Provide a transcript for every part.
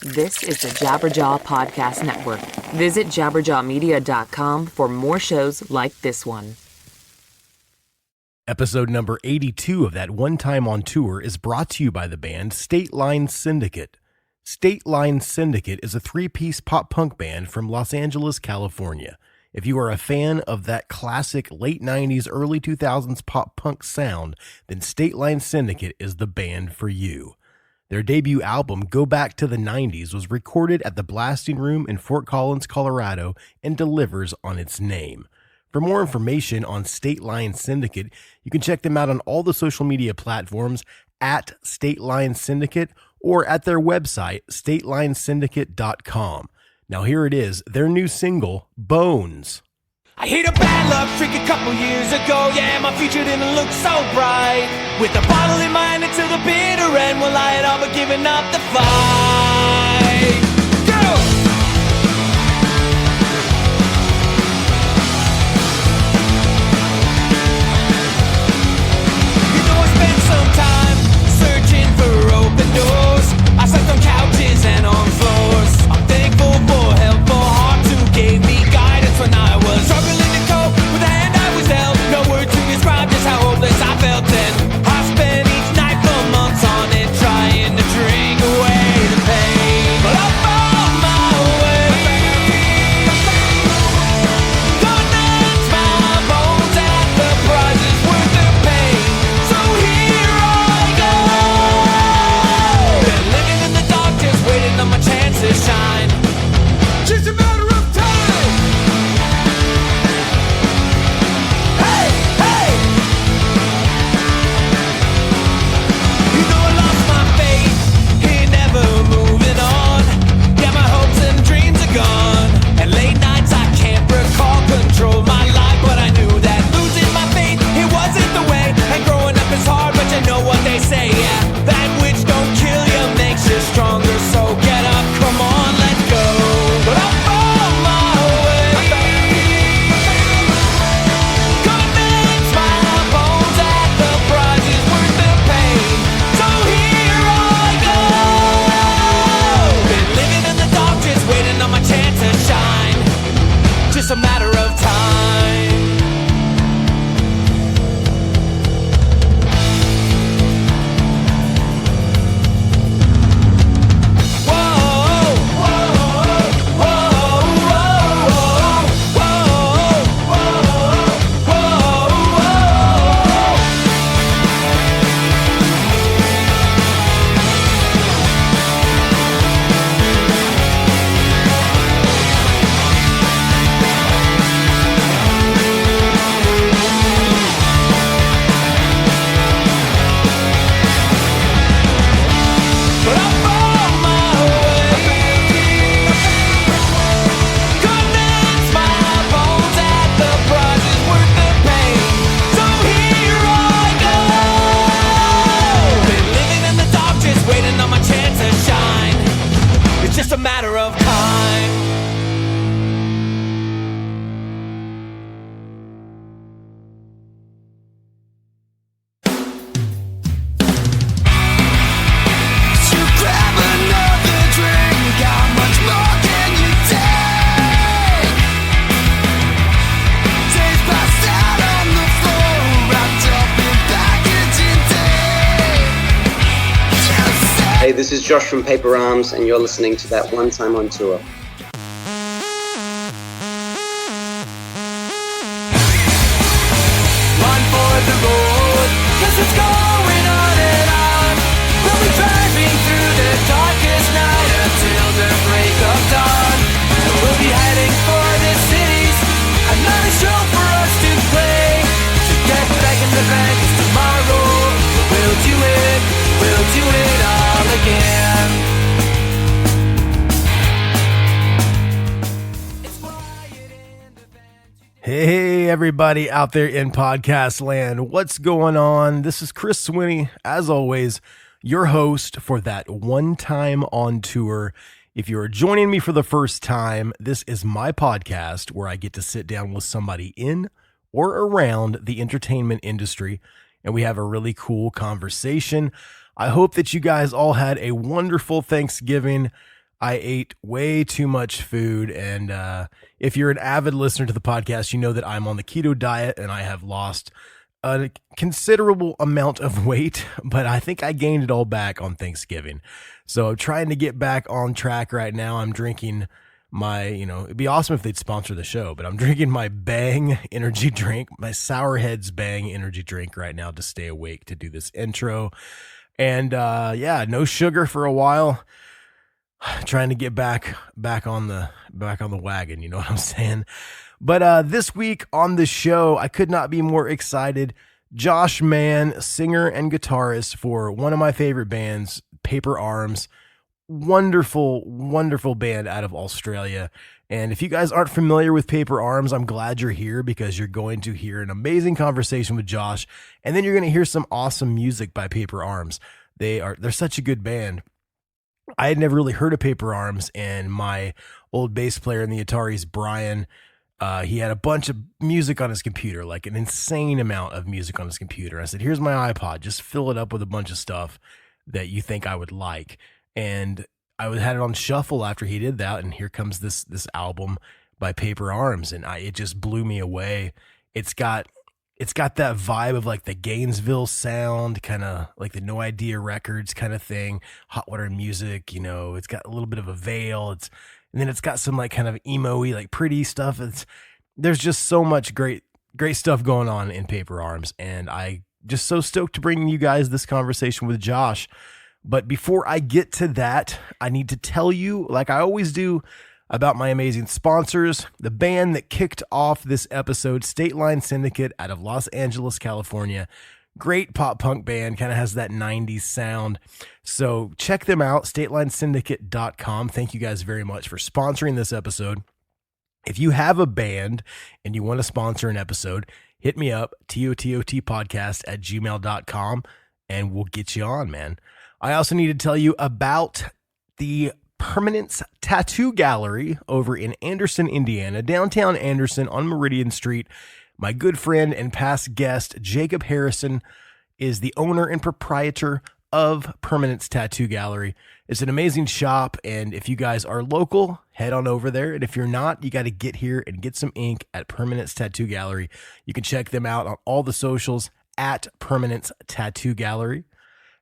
This is the Jabberjaw Podcast Network. Visit jabberjawmedia.com for more shows like this one. Episode number 82 of That One Time on Tour is brought to you by the band State Line Syndicate. State Line Syndicate is a three-piece pop-punk band from Los Angeles, California. If you are a fan of that classic late 90s, early 2000s pop-punk sound, then State Line Syndicate is the band for you. Their debut album, Go Back to the 90s, was recorded at the Blasting Room in Fort Collins, Colorado, and delivers on its name. For more information on State Line Syndicate, you can check them out on all the social media platforms at State Line Syndicate or at their website, satelinesyndicate.com. Now here it is, their new single, Bones. I hit a bad luck trick a couple years ago. Yeah, my future didn't look so bright. With a bottle in my hand until the bitter end, well, I had all but given up the fight. Go! You know I spent some time searching for open doors. I slept on couches and on floors. I'm thankful for helpful hearts who gave me guidance when I was struggling to cope with the hand I was dealt. No word to describe just how hopeless I felt then. I spent each night for months on it, trying to drink away the pain. But I found my way. Donate my bones at the price is worth the pain. So here I go. Been living in the dark, just waiting on my chance to shine. Just a matter of time. Hey, hey. You know I lost my faith in never moving on. Yeah, my hopes and dreams are gone. And late nights I can't control my life, but I knew that losing my faith, it wasn't the way. And growing up is hard, but you know what they say, yeah. That which don't kill you makes you stronger. So get up, come on, let's go. But I'm on my way. Convince my bones that the price is worth the pain. So here I go. Been living in the dark, just waiting on my chance to shine. Just a matter of time. But I'm on my way. Convince my bones that the price is worth the pain. So here I go. Been living in the dark, just waiting on my chance to shine. It's just a matter of time. You grab another drink. How much more can you take? Days passed out on the floor, wrapped up in packaging tape. Hey, this is Josh from Paper Arms, and you're listening to That One Time on Tour. Run for the road, 'cause it's going on and on. We'll be driving through the darkest night until the break of dawn. We'll be heading for the cities, another show for us to play. So get back in the van, 'cause tomorrow we'll do it all again. It's quiet in the van. Hey, everybody out there in podcast land. What's going on? This is Chris Swinney, as always, your host for That One Time on Tour. If you're joining me for the first time, this is my podcast where I get to sit down with somebody in or around the entertainment industry, and we have a really cool conversation. I hope that you guys all had a wonderful Thanksgiving. I ate way too much food, and if you're an avid listener to the podcast, you know that I'm on the keto diet and I have lost a considerable amount of weight, but I think I gained it all back on Thanksgiving. So I'm trying to get back on track right now. I'm drinking my, it'd be awesome if they'd sponsor the show, but I'm drinking my Bang energy drink, my Sour Heads Bang energy drink right now to stay awake to do this intro. And no sugar for a while. Trying to get back on the wagon, you know what I'm saying? But this week on the show, I could not be more excited. Josh Mann, singer and guitarist for one of my favorite bands, Paper Arms. Wonderful, wonderful band out of Australia. And if you guys aren't familiar with Paper Arms, I'm glad you're here because you're going to hear an amazing conversation with Josh, and then you're going to hear some awesome music by Paper Arms. They're such a good band. I had never really heard of Paper Arms, and my old bass player in the Ataris, Brian, he had a bunch of music on his computer, like an insane amount of music on his computer. I said, here's my iPod, just fill it up with a bunch of stuff that you think I would like. And I had it on shuffle after he did that, and here comes this album by Paper Arms, and it just blew me away. It's got that vibe of like the Gainesville sound, kind of like the No Idea Records kind of thing, Hot Water Music, it's got a little bit of a veil. And then it's got some like kind of emo-y, like pretty stuff. There's just so much great stuff going on in Paper Arms. And I just so stoked to bring you guys this conversation with Josh. But before I get to that, I need to tell you, like I always do, about my amazing sponsors. The band that kicked off this episode, State Line Syndicate out of Los Angeles, California. Great pop punk band, kind of has that 90s sound. So check them out, StatelineSyndicate.com. Thank you guys very much for sponsoring this episode. If you have a band and you want to sponsor an episode, hit me up, tototpodcast@gmail.com, and we'll get you on, man. I also need to tell you about the Permanence Tattoo Gallery over in Anderson, Indiana, downtown Anderson on Meridian St. My good friend and past guest, Jacob Harrison, is the owner and proprietor of Permanence Tattoo Gallery. It's an amazing shop, and if you guys are local, head on over there. And if you're not, you got to get here and get some ink at Permanence Tattoo Gallery. You can check them out on all the socials at Permanence Tattoo Gallery.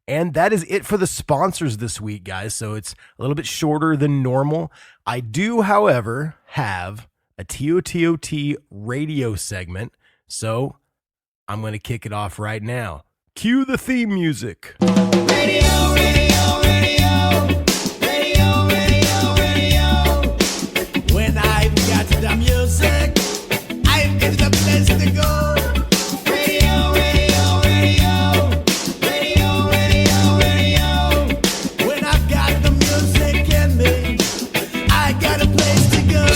And that is it for the sponsors this week, guys. So it's a little bit shorter than normal. I do, however, have a TOTOT radio segment. So I'm going to kick it off right now. Cue the theme music. Radio, radio, radio. Radio, radio, radio. When I've got the music, I've got the place to go. Radio, radio, radio. Radio, radio, radio. When I've got the music in me, I got a place to go.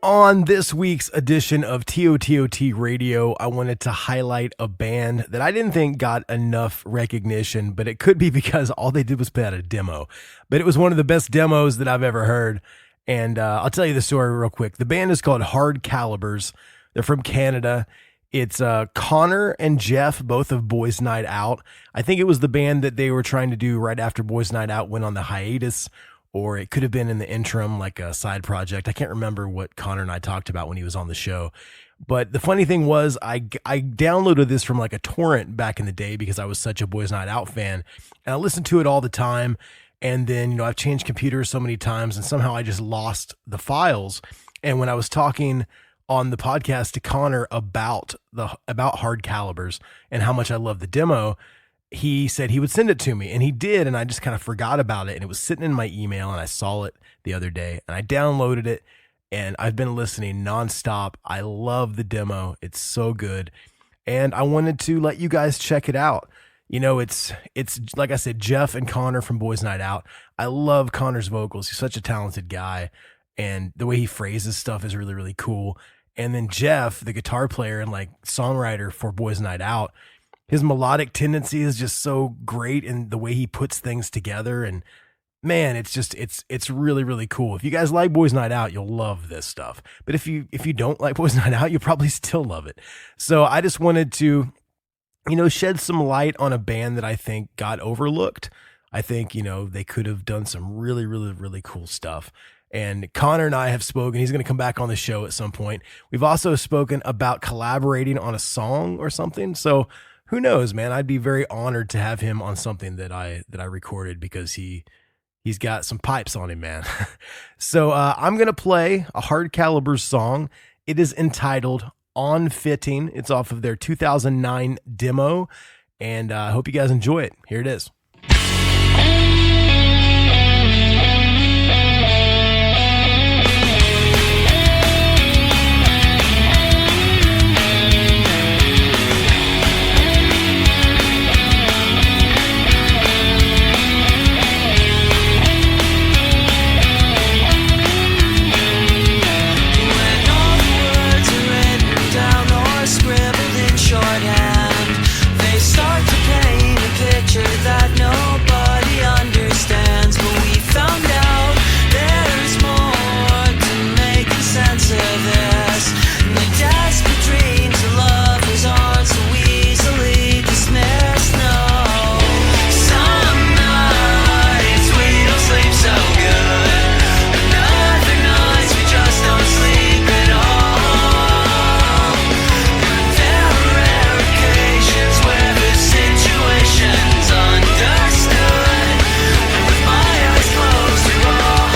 On this week's edition of TOTOT Radio, I wanted to highlight a band that I didn't think got enough recognition, but it could be because all they did was put out a demo. But it was one of the best demos that I've ever heard. And I'll tell you the story real quick. The band is called Hard Calibers. They're from Canada. It's Connor and Jeff, both of Boys Night Out. I think it was the band that they were trying to do right after Boys Night Out went on the hiatus, or it could have been in the interim, like a side project. I can't remember what Connor and I talked about when he was on the show. But the funny thing was I downloaded this from like a torrent back in the day because I was such a Boys Night Out fan. And I listened to it all the time. And then, I've changed computers so many times and somehow I just lost the files. And when I was talking on the podcast to Connor about Hard Calibers and how much I love the demo, he said he would send it to me, and he did. And I just kind of forgot about it, and it was sitting in my email, and I saw it the other day and I downloaded it, and I've been listening nonstop. I love the demo. It's so good. And I wanted to let you guys check it out. It's like I said, Jeff and Connor from Boys Night Out. I love Connor's vocals. He's such a talented guy, and the way he phrases stuff is really, really cool. And then Jeff, the guitar player and like songwriter for Boys Night Out, his melodic tendency is just so great, and the way he puts things together. And man, it's really, really cool. If you guys like Boys Night Out, you'll love this stuff. But if you don't like Boys Night Out, you'll probably still love it. So I just wanted to shed some light on a band that I think got overlooked. I think, they could have done some really, really, really cool stuff. And Connor and I have spoken. He's going to come back on the show at some point. We've also spoken about collaborating on a song or something. So who knows, man? I'd be very honored to have him on something that I recorded, because he's got some pipes on him, man. So I'm going to play a Hard Calibers song. It is entitled On Fitting. It's off of their 2009 demo, and I hope you guys enjoy it. Here it is. That nobody understands, but we found out there's more to making sense of this. And the desperate dreams of lovers aren't so easily dismissed. No, some nights we don't sleep so good, and other nights we just don't sleep at all. And there are rare occasions where the situation's understood, and with my eyes closed, you're all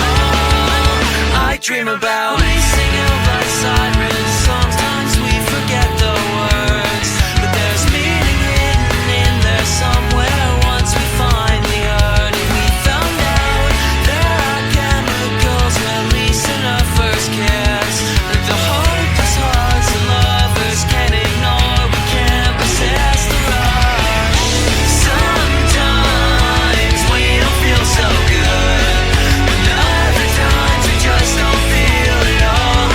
I dream about. Racing out by sirens, sometimes we forget the words, but there's meaning hidden in there somewhere once we finally heard. And we found out there are chemicals released in our first kiss, that the hopeless hearts of lovers can't ignore. We can't resist the rush. Sometimes we don't feel so good, and other times we just don't feel it all.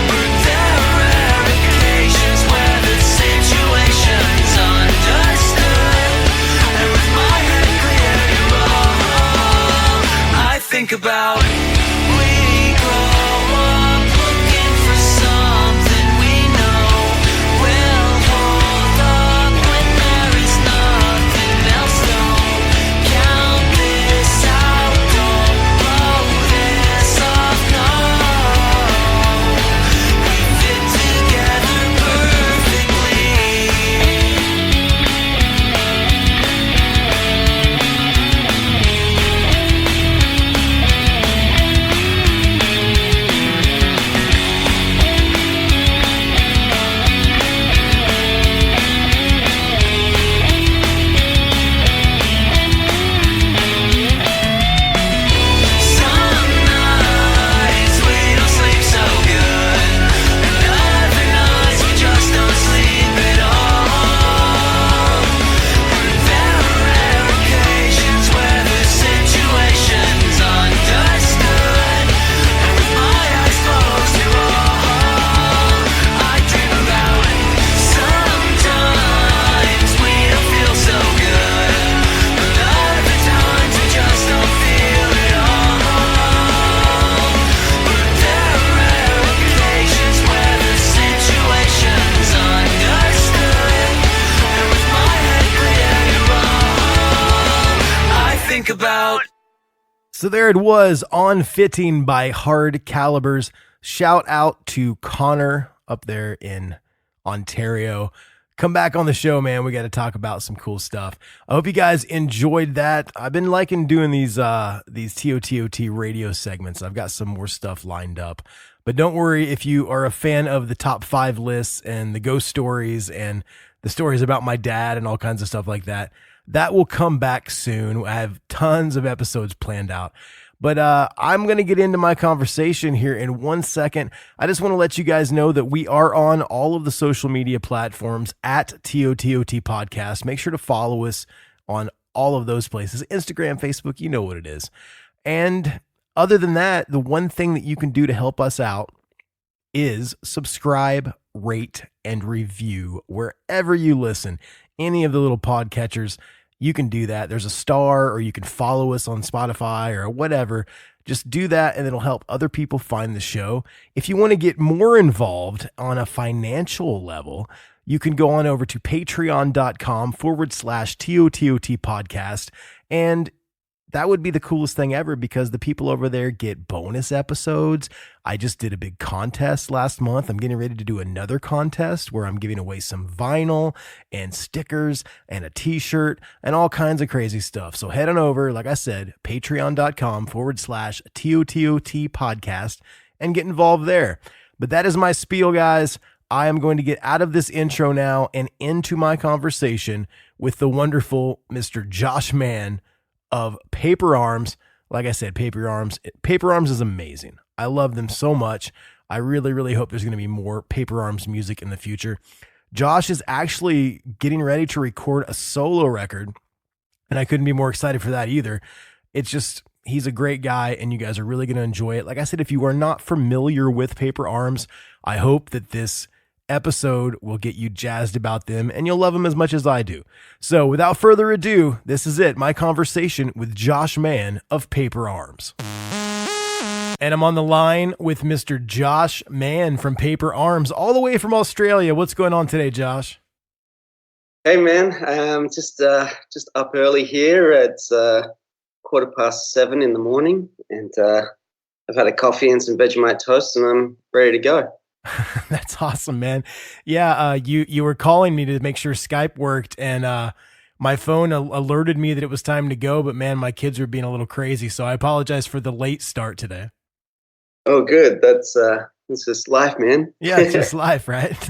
But there are rare occasions where the situation's understood, and with my head clear, you're all I think about. We grow up looking for something we know will hold up when there is nothing else. Don't count this out, don't blow this off, no. We fit together perfectly. Some nights we don't sleep so good, and other nights we just don't sleep at all. And there are rare occasions where the situation's understood, and with my eyes closed, you're all I dream about. Sometimes we don't feel so good, and other times we just don't feel it all. But there are rare occasions where the situation's understood, and with my head clear, you're all I think about. So there it was, On Fitting by Hard Calibers. Shout out to Connor up there in Ontario. Come back on the show, man. We got to talk about some cool stuff. I hope you guys enjoyed that. I've been liking doing these TOTOT radio segments. I've got some more stuff lined up. But don't worry, if you are a fan of the top 5 lists and the ghost stories and the stories about my dad and all kinds of stuff like that, that will come back soon. I have tons of episodes planned out. But I'm going to get into my conversation here in 1 second. I just want to let you guys know that we are on all of the social media platforms at TOTOT Podcast. Make sure to follow us on all of those places. Instagram, Facebook, you know what it is. And other than that, the one thing that you can do to help us out is subscribe, rate, and review wherever you listen. Any of the little podcatchers, you can do that. There's a star, or you can follow us on Spotify or whatever. Just do that, and it'll help other people find the show. If you want to get more involved on a financial level, you can go on over to patreon.com/TOTOT podcast. And that would be the coolest thing ever because the people over there get bonus episodes. I just did a big contest last month. I'm getting ready to do another contest where I'm giving away some vinyl and stickers and a t-shirt and all kinds of crazy stuff. So head on over, like I said, patreon.com/TOTOT podcast and get involved there. But that is my spiel, guys. I am going to get out of this intro now and into my conversation with the wonderful Mr. Josh Mann of Paper Arms. Like I said, Paper Arms is amazing. I love them so much. I really, really hope there's going to be more Paper Arms music in the future. Josh is actually getting ready to record a solo record, and I couldn't be more excited for that either. It's just, he's a great guy, and you guys are really going to enjoy it. Like I said, if you are not familiar with Paper Arms, I hope that this episode will get you jazzed about them and you'll love them as much as I do. So without further ado, this is it, my conversation with Josh Mann of Paper Arms. And I'm on the line with Mr. Josh Mann from Paper Arms, all the way from Australia. What's going on today, Josh? Hey man, just up early here. It's 7:15 in the morning, and I've had a coffee and some Vegemite toast, and I'm ready to go. That's awesome, man. Yeah, you were calling me to make sure Skype worked, and my phone alerted me that it was time to go, but man, my kids were being a little crazy, so I apologize for the late start today. Oh, good. That's just life, man. Yeah, it's just life, right?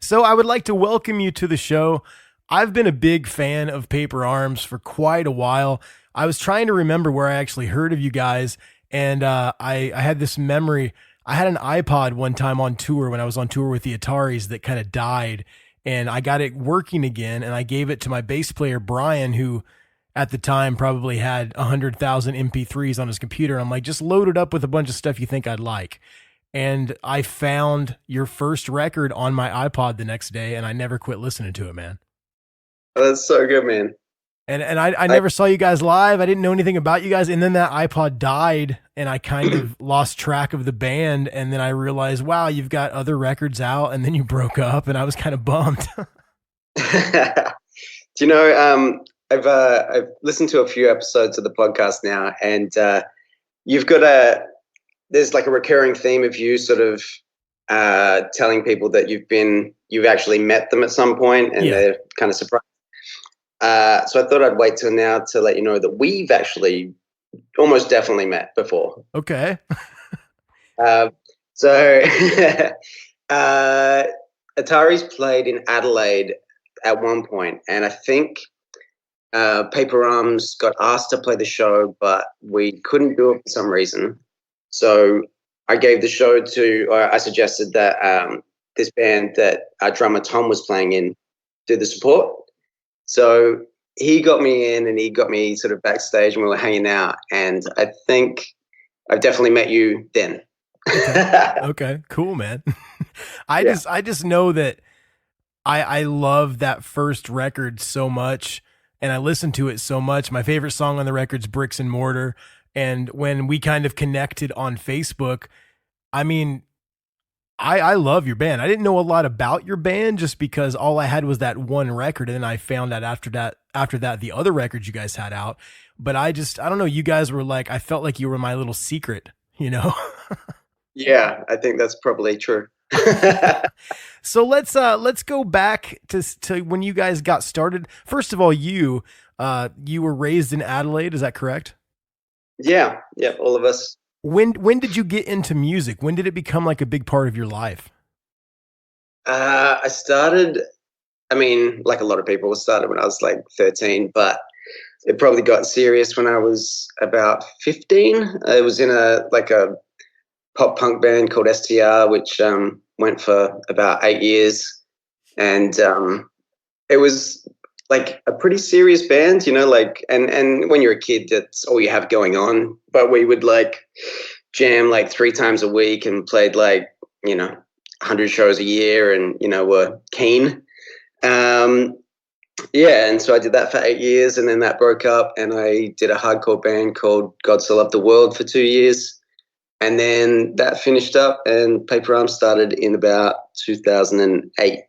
So I would like to welcome you to the show. I've been a big fan of Paper Arms for quite a while. I was trying to remember where I actually heard of you guys, and I had this memory. I had an iPod one time on tour when I was on tour with the Ataris that kind of died, and I got it working again, and I gave it to my bass player, Brian, who at the time probably had 100,000 MP3s on his computer. I'm like, just load it up with a bunch of stuff you think I'd like. And I found your first record on my iPod the next day, and I never quit listening to it, man. Oh, that's so good, man. And I never saw you guys live. I didn't know anything about you guys. And then that iPod died, and I kind of lost track of the band. And then I realized, wow, you've got other records out. And then you broke up, and I was kind of bummed. Do you know, I've listened to a few episodes of the podcast now, and there's like a recurring theme of you sort of telling people that you've actually met them at some point, and they're kind of surprised. So I thought I'd wait till now to let you know that we've actually almost definitely met before. Okay. So Atari's played in Adelaide at one point, and I think Paper Arms got asked to play the show, but we couldn't do it for some reason. So I gave the show I suggested that this band that our drummer Tom was playing in do the support. So he got me in, and he got me sort of backstage, and we were hanging out. And I think I've definitely met you then. Okay, cool, man. I just know that I love that first record so much, and I listened to it so much. My favorite song on the record's Bricks and Mortar. And when we kind of connected on Facebook, I mean, I love your band. I didn't know a lot about your band just because all I had was that one record. And then I found out after that, the other records you guys had out. But I don't know. You guys were like, I felt like you were my little secret, you know? Yeah, I think that's probably true. So let's go back to when you guys got started. First of all, you were raised in Adelaide. Is that correct? Yeah. All of us. When did you get into music? When did it become like a big part of your life? I started, like a lot of people, started when I was like 13, but it probably got serious when I was about 15. I was in a pop punk band called STR, which went for about 8 years. And it was like a pretty serious band, you know, like, and when you're a kid, that's all you have going on. But we would like jam like 3 times a week and played like, 100 shows a year, and, were keen. And so I did that for 8 years, and then that broke up, and I did a hardcore band called God So Loved the World for 2 years. And then that finished up, and Paper Arms started in about 2008.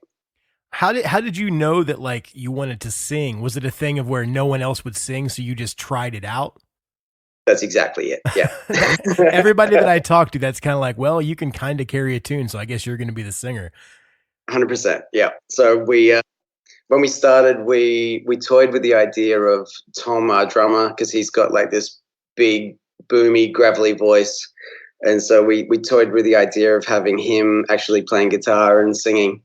How did you know that like you wanted to sing? Was it a thing of where no one else would sing, so you just tried it out? That's exactly it. Yeah. Everybody that I talk to, that's kind of like, well, you can kind of carry a tune, so I guess you're going to be the singer. 100%. Yeah. So when we started, we toyed with the idea of Tom, our drummer, because he's got like this big, boomy, gravelly voice. And so we toyed with the idea of having him actually playing guitar and singing.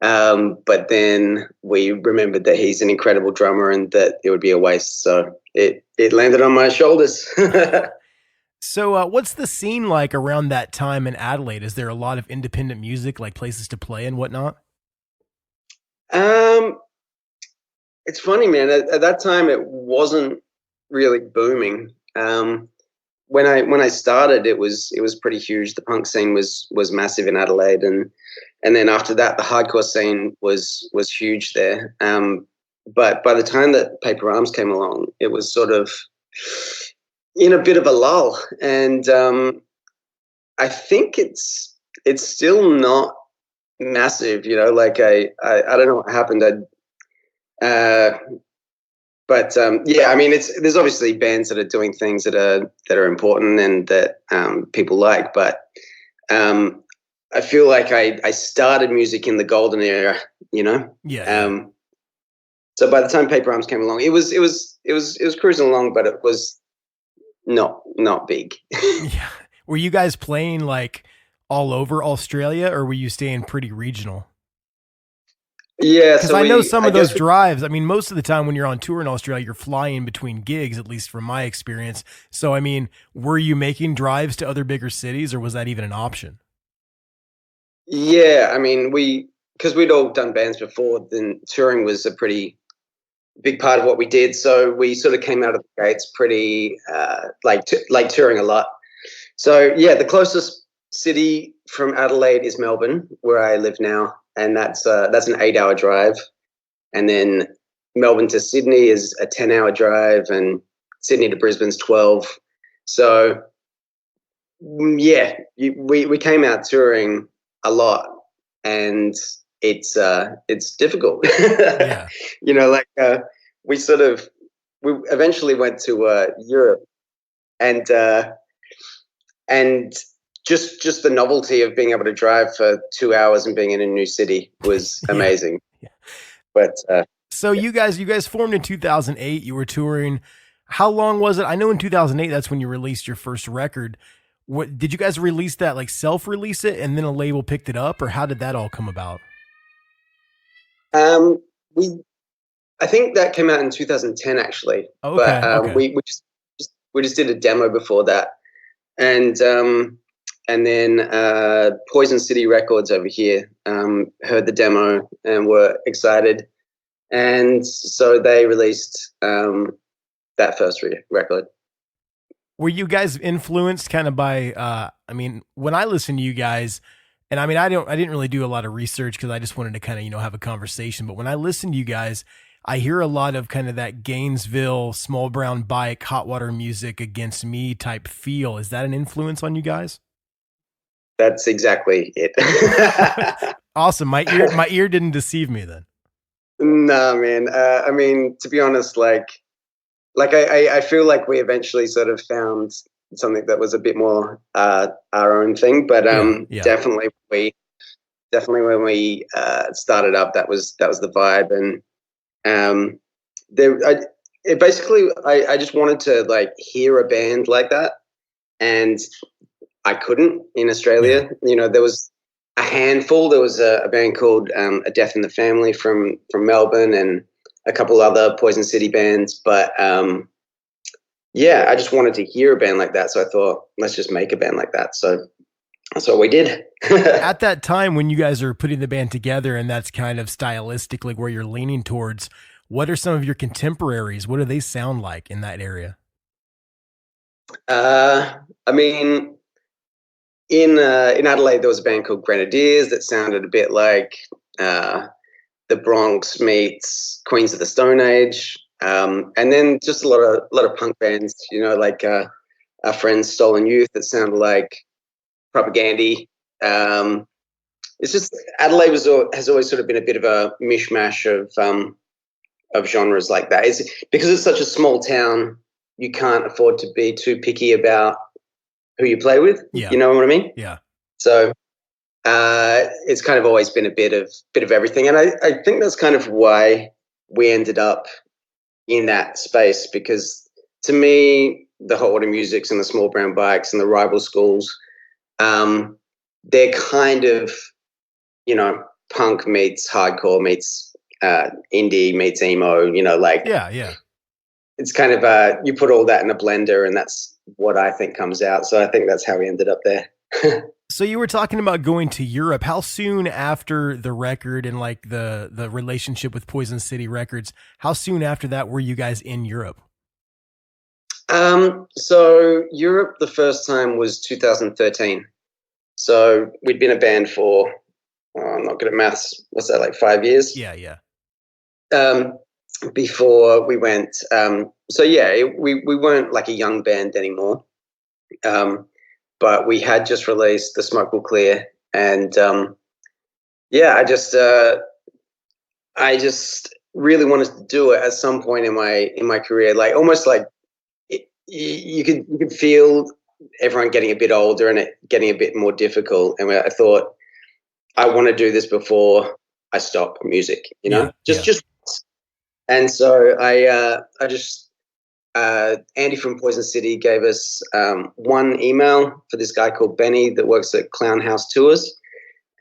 But then we remembered that he's an incredible drummer and that it would be a waste. So it landed on my shoulders. So, what's the scene like around that time in Adelaide? Is there a lot of independent music, like places to play and whatnot? It's funny, man. At that time, it wasn't really booming. When I started, it was pretty huge. The punk scene was massive in Adelaide, and then after that, the hardcore scene was huge there. But by the time that Paper Arms came along, it was sort of in a bit of a lull, and I think it's still not massive. You know, like I don't know what happened. But yeah, I mean, there's obviously bands that are doing things that are important and that people like, but I feel like I started music in the golden era, you know. Yeah. So by the time Paper Arms came along, it was cruising along, but it was not big. Yeah. Were you guys playing like all over Australia, or were you staying pretty regional? Yeah, because I know some of those drives. I mean, most of the time when you're on tour in Australia, you're flying between gigs, at least from my experience. So, I mean, were you making drives to other bigger cities, or was that even an option? Yeah, I mean, because we'd all done bands before, then touring was a pretty big part of what we did. So we sort of came out of the gates pretty like touring a lot. So yeah, the closest city from Adelaide is Melbourne, where I live now, and that's an 8-hour drive. And then Melbourne to Sydney is a 10-hour drive, and Sydney to Brisbane's 12. So yeah, we came out touring a lot, and it's difficult. Yeah. You know, like we eventually went to Europe, and just the novelty of being able to drive for 2 hours and being in a new city was amazing. Yeah. But so you guys formed in 2008. You were touring. How long was it? I know in 2008 that's when you released your first record. What did you guys release that, like self-release it, and then a label picked it up, or how did that all come about? I think that came out in 2010 actually. Okay. But Okay. we just did a demo before that, and then Poison City Records over here heard the demo and were excited, and so they released that first record. Were you guys influenced kind of by, I mean, when I listen to you guys, and I mean, I didn't really do a lot of research because I just wanted to kind of, have a conversation. But when I listen to you guys, I hear a lot of kind of that Gainesville, Small Brown Bike, Hot Water Music, Against Me type feel. Is that an influence on you guys? That's exactly it. Awesome. My ear didn't deceive me then. Nah, man. I mean, to be honest, I feel like we eventually sort of found something that was a bit more our own thing, but Yeah. definitely when we started up, that was the vibe, and I just wanted to like hear a band like that, and I couldn't in Australia. There was a handful. There was a band called A Death in the Family from Melbourne, and a couple other Poison City bands, but yeah, I just wanted to hear a band like that, so I thought, let's just make a band like that. So that's what we did. At that time when you guys are putting the band together, and that's kind of stylistically where you're leaning towards, what are some of your contemporaries? What do they sound like in that area? I mean, in Adelaide, there was a band called Grenadiers that sounded a bit like the Bronx meets Queens of the Stone Age, and then just a lot of punk bands, like our friends Stolen Youth, that sounded like Propaganda. it's just Adelaide has always sort of been a bit of a mishmash of genres like that. It's because it's such a small town, you can't afford to be too picky about who you play with. Yeah. You know what I mean? Yeah. So it's kind of always been a bit of everything, and I think that's kind of why we ended up in that space, because to me, the hot water musics and the small brown bikes and the rival schools, they're kind of, you know, punk meets hardcore meets indie meets emo, you know, like Yeah. it's kind of you put all that in a blender, and that's what I think comes out. So I think that's how we ended up there. So you were talking about going to Europe. How soon after the record and like the relationship with Poison City Records, how soon after that were you guys in Europe? So Europe, the first time was 2013. So we'd been a band for, I'm not good at maths. What's that, like 5 years? Yeah. Before we went. So yeah, we weren't like a young band anymore. But we had just released The Smoke Will Clear, and yeah, I just really wanted to do it at some point in my career, like almost like you could feel everyone getting a bit older and it getting a bit more difficult, and I thought I want to do this before I stop music, you know, just. And so I just. Andy from Poison City gave us one email for this guy called Benny that works at Clown House Tours.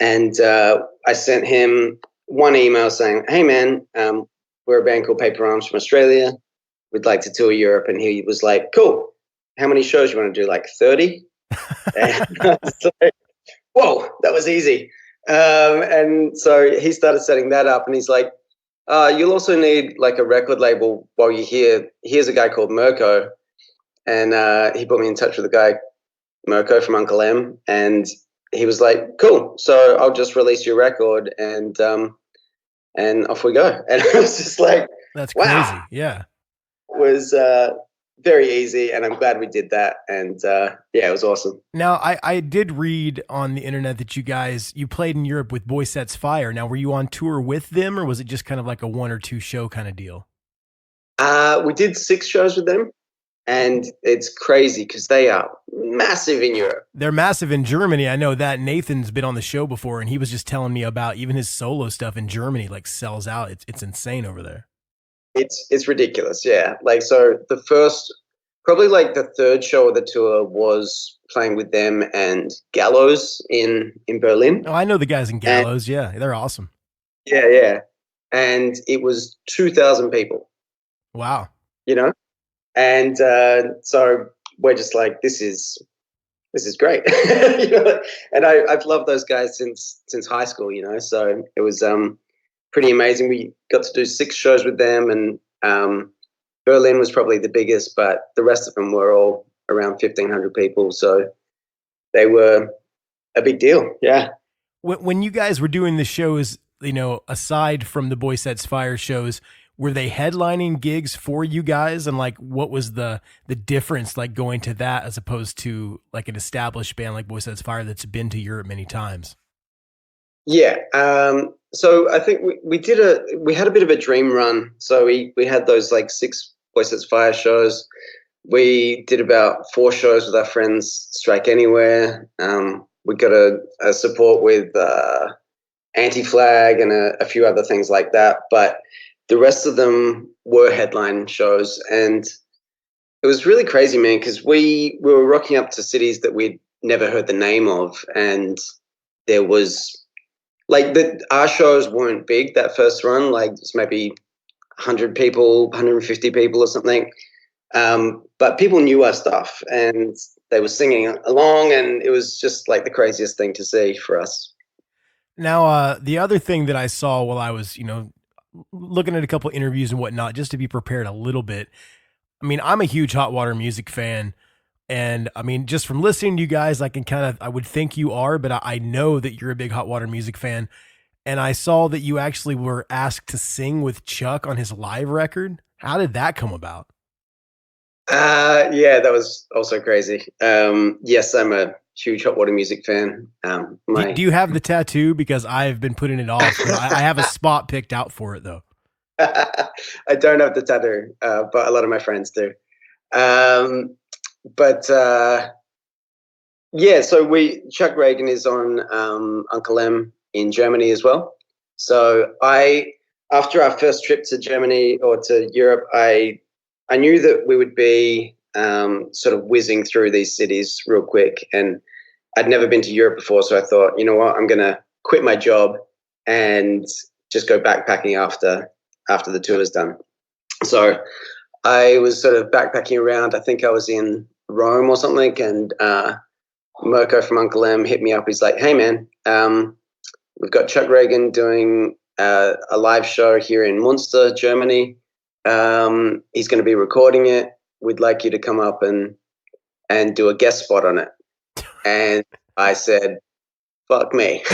And I sent him one email saying, hey, man, we're a band called Paper Arms from Australia. We'd like to tour Europe. And he was like, cool. How many shows you want to do? Like 30? And I was like, whoa, that was easy. And so he started setting that up, and he's like, you'll also need like a record label while you're here. Here's a guy called Mirko, and he put me in touch with a guy, Mirko from Uncle M, and he was like, "Cool, so I'll just release your record, and off we go." And I was just like, "That's wow. Crazy." Yeah, it was very easy, and I'm glad we did that. And yeah, it was awesome. Now, I did read on the internet that you played in Europe with Boy Sets Fire. Now, were you on tour with them, or was it just kind of like a 1 or 2 show kind of deal? We did 6 shows with them, and it's crazy because they are massive in Europe. They're massive in Germany. I know that. Nathan's been on the show before, and he was just telling me about even his solo stuff in Germany, like sells out. It's insane over there. It's ridiculous, yeah. Like, so probably like the 3rd show of the tour was playing with them and Gallows in Berlin. Oh, I know the guys in Gallows. Yeah, they're awesome. Yeah. And it was 2,000 people. Wow. You know? And so we're just like, this is great. You know? And I've loved those guys since high school, you know? So it was pretty amazing. We got to do 6 shows with them, and Berlin was probably the biggest, but the rest of them were all around 1,500 people. So they were a big deal. Yeah. When you guys were doing the shows, you know, aside from the Boy Sets Fire shows, were they headlining gigs for you guys? And like, what was the difference like going to that as opposed to like an established band like Boy Sets Fire that's been to Europe many times? Yeah. So I think we had a bit of a dream run. So we had those like 6 Boy Sets Fire shows. We did about 4 shows with our friends Strike Anywhere. We got a support with Anti-Flag and a few other things like that. But the rest of them were headline shows, and it was really crazy, man, because we were rocking up to cities that we'd never heard the name of, and there was like our shows weren't big that first run, like it's maybe 100 people, 150 people or something. But people knew our stuff and they were singing along, and it was just like the craziest thing to see for us. Now, the other thing that I saw while I was, you know, looking at a couple interviews and whatnot, just to be prepared a little bit. I mean, I'm a huge hot water music fan. And I mean, just from listening to you guys, I would think you are, but I know that you're a big hot water music fan. And I saw that you actually were asked to sing with Chuck on his live record. How did that come about? Yeah, that was also crazy. Yes, I'm a huge Hot Water Music fan. Do you have the tattoo? Because I've been putting it off. I have a spot picked out for it though. I don't have the tattoo, but a lot of my friends do. Yeah, so Chuck Reagan is on Uncle M in Germany as well. So after our first trip to Germany or to Europe, I knew that we would be sort of whizzing through these cities real quick, and I'd never been to Europe before, so I thought, you know what, I'm going to quit my job and just go backpacking after the tour is done. So I was sort of backpacking around. I think I was in Rome or something, and Mirko from Uncle M hit me up. He's like, hey, man, we've got Chuck Reagan doing a live show here in Munster, Germany. He's going to be recording it. We'd like you to come up and do a guest spot on it. And I said, fuck me.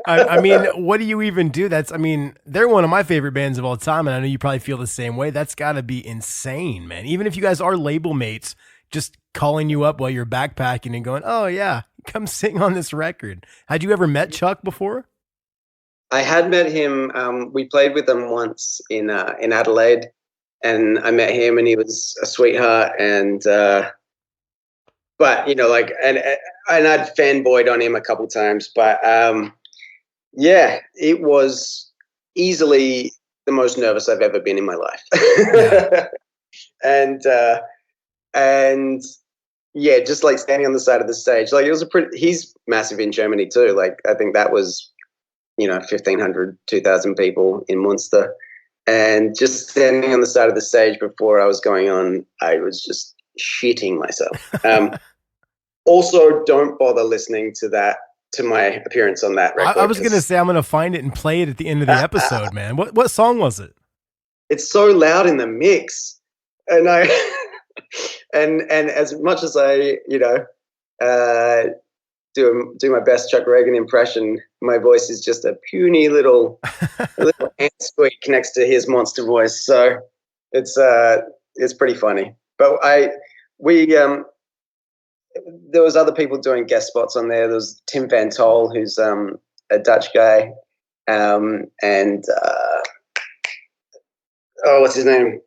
I mean, what do you even do? They're one of my favorite bands of all time, and I know you probably feel the same way. That's got to be insane, man. Even if you guys are label mates, just calling you up while you're backpacking and going, oh, yeah, come sing on this record. Had you ever met Chuck before? I had met him. We played with him once in Adelaide, and I met him, and he was a sweetheart. And but and I'd fanboyed on him a couple times, but yeah, it was easily the most nervous I've ever been in my life. Yeah. and yeah, just like standing on the side of the stage, like he's massive in Germany too. Like I think that was 1,500, 2,000 people in Munster, and just standing on the side of the stage before I was going on, I was just shitting myself. Also, don't bother listening to my appearance on that record. I was going to say I'm going to find it and play it at the end of the episode, man. What song was it? It's so loud in the mix, and and as much as I do my best Chuck Reagan impression, my voice is just a puny little ant squeak next to his monster voice. So it's pretty funny. But there was other people doing guest spots on there. There was Tim Van Tol, who's a Dutch guy, and what's his name?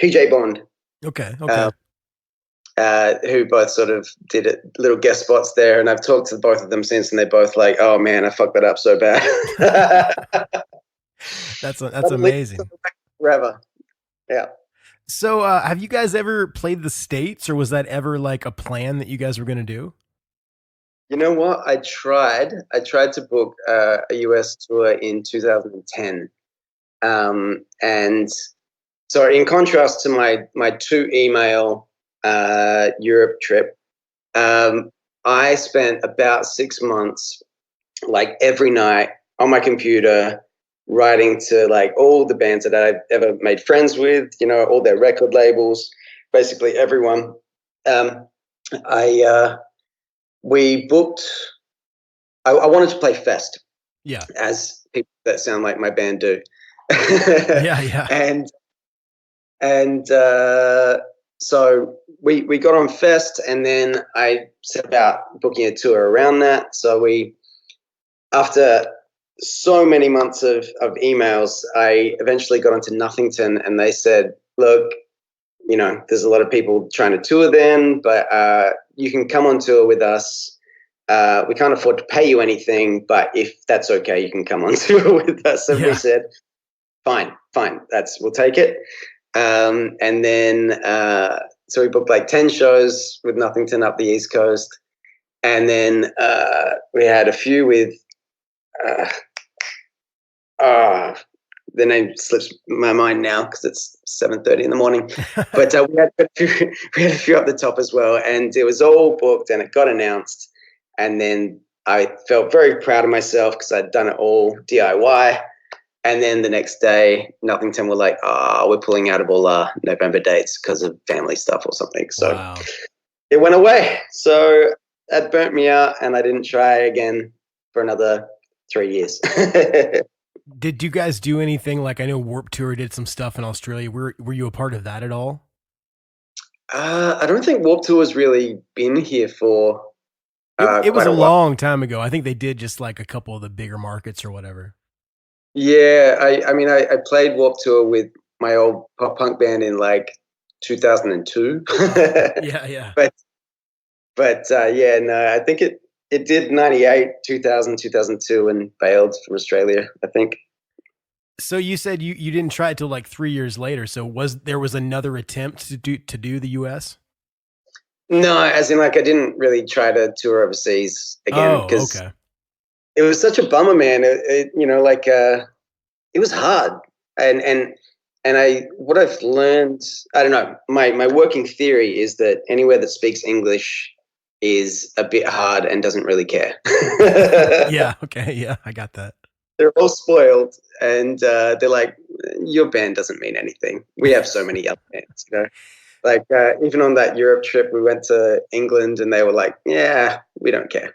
PJ Bond. Okay. Who both sort of did little guest spots there, and I've talked to both of them since, and they're both like, "Oh man, I fucked that up so bad." That's amazing. Forever, yeah. So, have you guys ever played the States, or was that ever like a plan that you guys were going to do? You know what? I tried to book a US tour in 2010, and so in contrast to my 2 email Europe trip, I spent about 6 months, like every night on my computer, writing to like all the bands that I've ever made friends with, all their record labels, basically everyone. We booked. I wanted to play Fest, yeah, as people that sound like my band do. yeah, and so we got on Fest, and then I set about booking a tour around that. So after so many months of emails, I eventually got onto Nothington, and they said, look, there's a lot of people trying to tour then, but you can come on tour with us. We can't afford to pay you anything, but if that's okay, you can come on tour with us. And we said, fine, we'll take it. And then, so we booked like 10 shows with Nothington up the East Coast. And then we had a few with, the name slips my mind now because it's 7:30 in the morning. But we had a few up the top as well, and it was all booked and it got announced. And then I felt very proud of myself because I'd done it all DIY. And then the next day, Nothington were like, we're pulling out of all our November dates because of family stuff or something. So wow. It went away. So that burnt me out, and I didn't try again for another 3 years. Did you guys do anything like, I know Warped Tour did some stuff in Australia. Were you a part of that at all? I don't think Warped Tour has really been here for It was quite a a while. long time ago. I think they did just like a couple of the bigger markets or whatever. Yeah, I played Warped Tour with my old pop punk band in like 2002. Yeah, yeah. Yeah, no, I think it did 98, 2000, 2002 and bailed from Australia, I think. So you said you didn't try it till like 3 years later. So there was another attempt to do the US? No, as in like I didn't really try to tour overseas again Oh, because okay. it was such a bummer, man. It was hard. And I what I've learned, I don't know, my working theory is that anywhere that speaks English is a bit hard and doesn't really care. Yeah, okay, yeah, I got that. They're all spoiled, and they're like, your band doesn't mean anything. We have so many other bands, you know. Like even on that Europe trip, we went to England, and they were like, "Yeah, we don't care."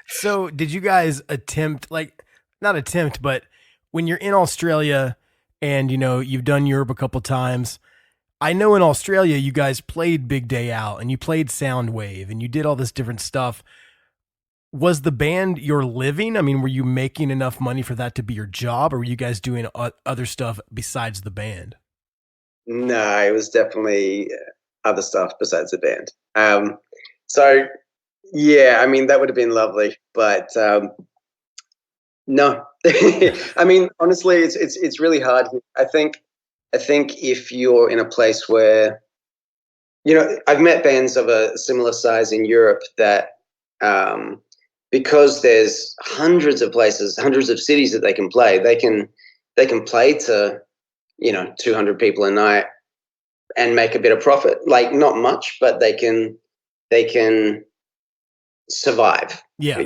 So did you guys not attempt, but when you're in Australia and you've done Europe a couple times, I know in Australia you guys played Big Day Out and you played Soundwave and you did all this different stuff. Was the band your living? I mean, were you making enough money for that to be your job, or were you guys doing other stuff besides the band? No, it was definitely other stuff besides the band. So yeah, I mean that would have been lovely, but no. I mean, honestly, it's really hard. I think if you're in a place where I've met bands of a similar size in Europe that because there's hundreds of places, hundreds of cities that they can play, they can play to 200 people a night and make a bit of profit. Like not much, but they can survive. Yeah.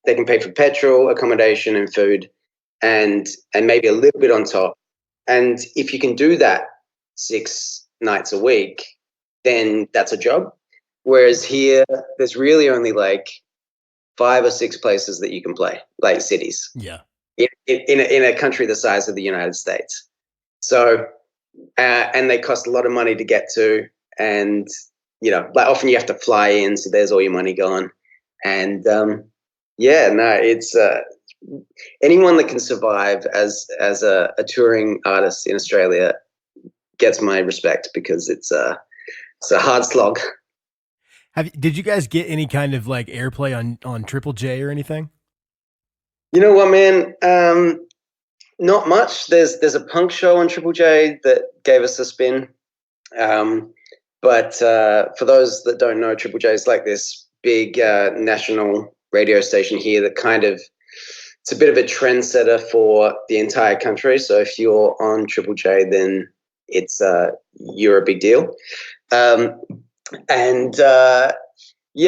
They can pay for petrol, accommodation, and food, and maybe a little bit on top. And if you can do that 6 nights a week, then that's a job. Whereas here, there's really only like 5 or 6 places that you can play, like cities, Yeah. in a country the size of the United States. So, and they cost a lot of money to get to, and like often you have to fly in, so there's all your money gone. And yeah, no, it's anyone that can survive as a touring artist in Australia gets my respect because it's a hard slog. Did you guys get any kind of like airplay on Triple J or anything? You know what, man? Not much. There's a punk show on Triple J that gave us a spin. But for those that don't know, Triple J is like this big national radio station here that it's a bit of a trendsetter for the entire country. So if you're on Triple J, then you're a big deal. Yeah,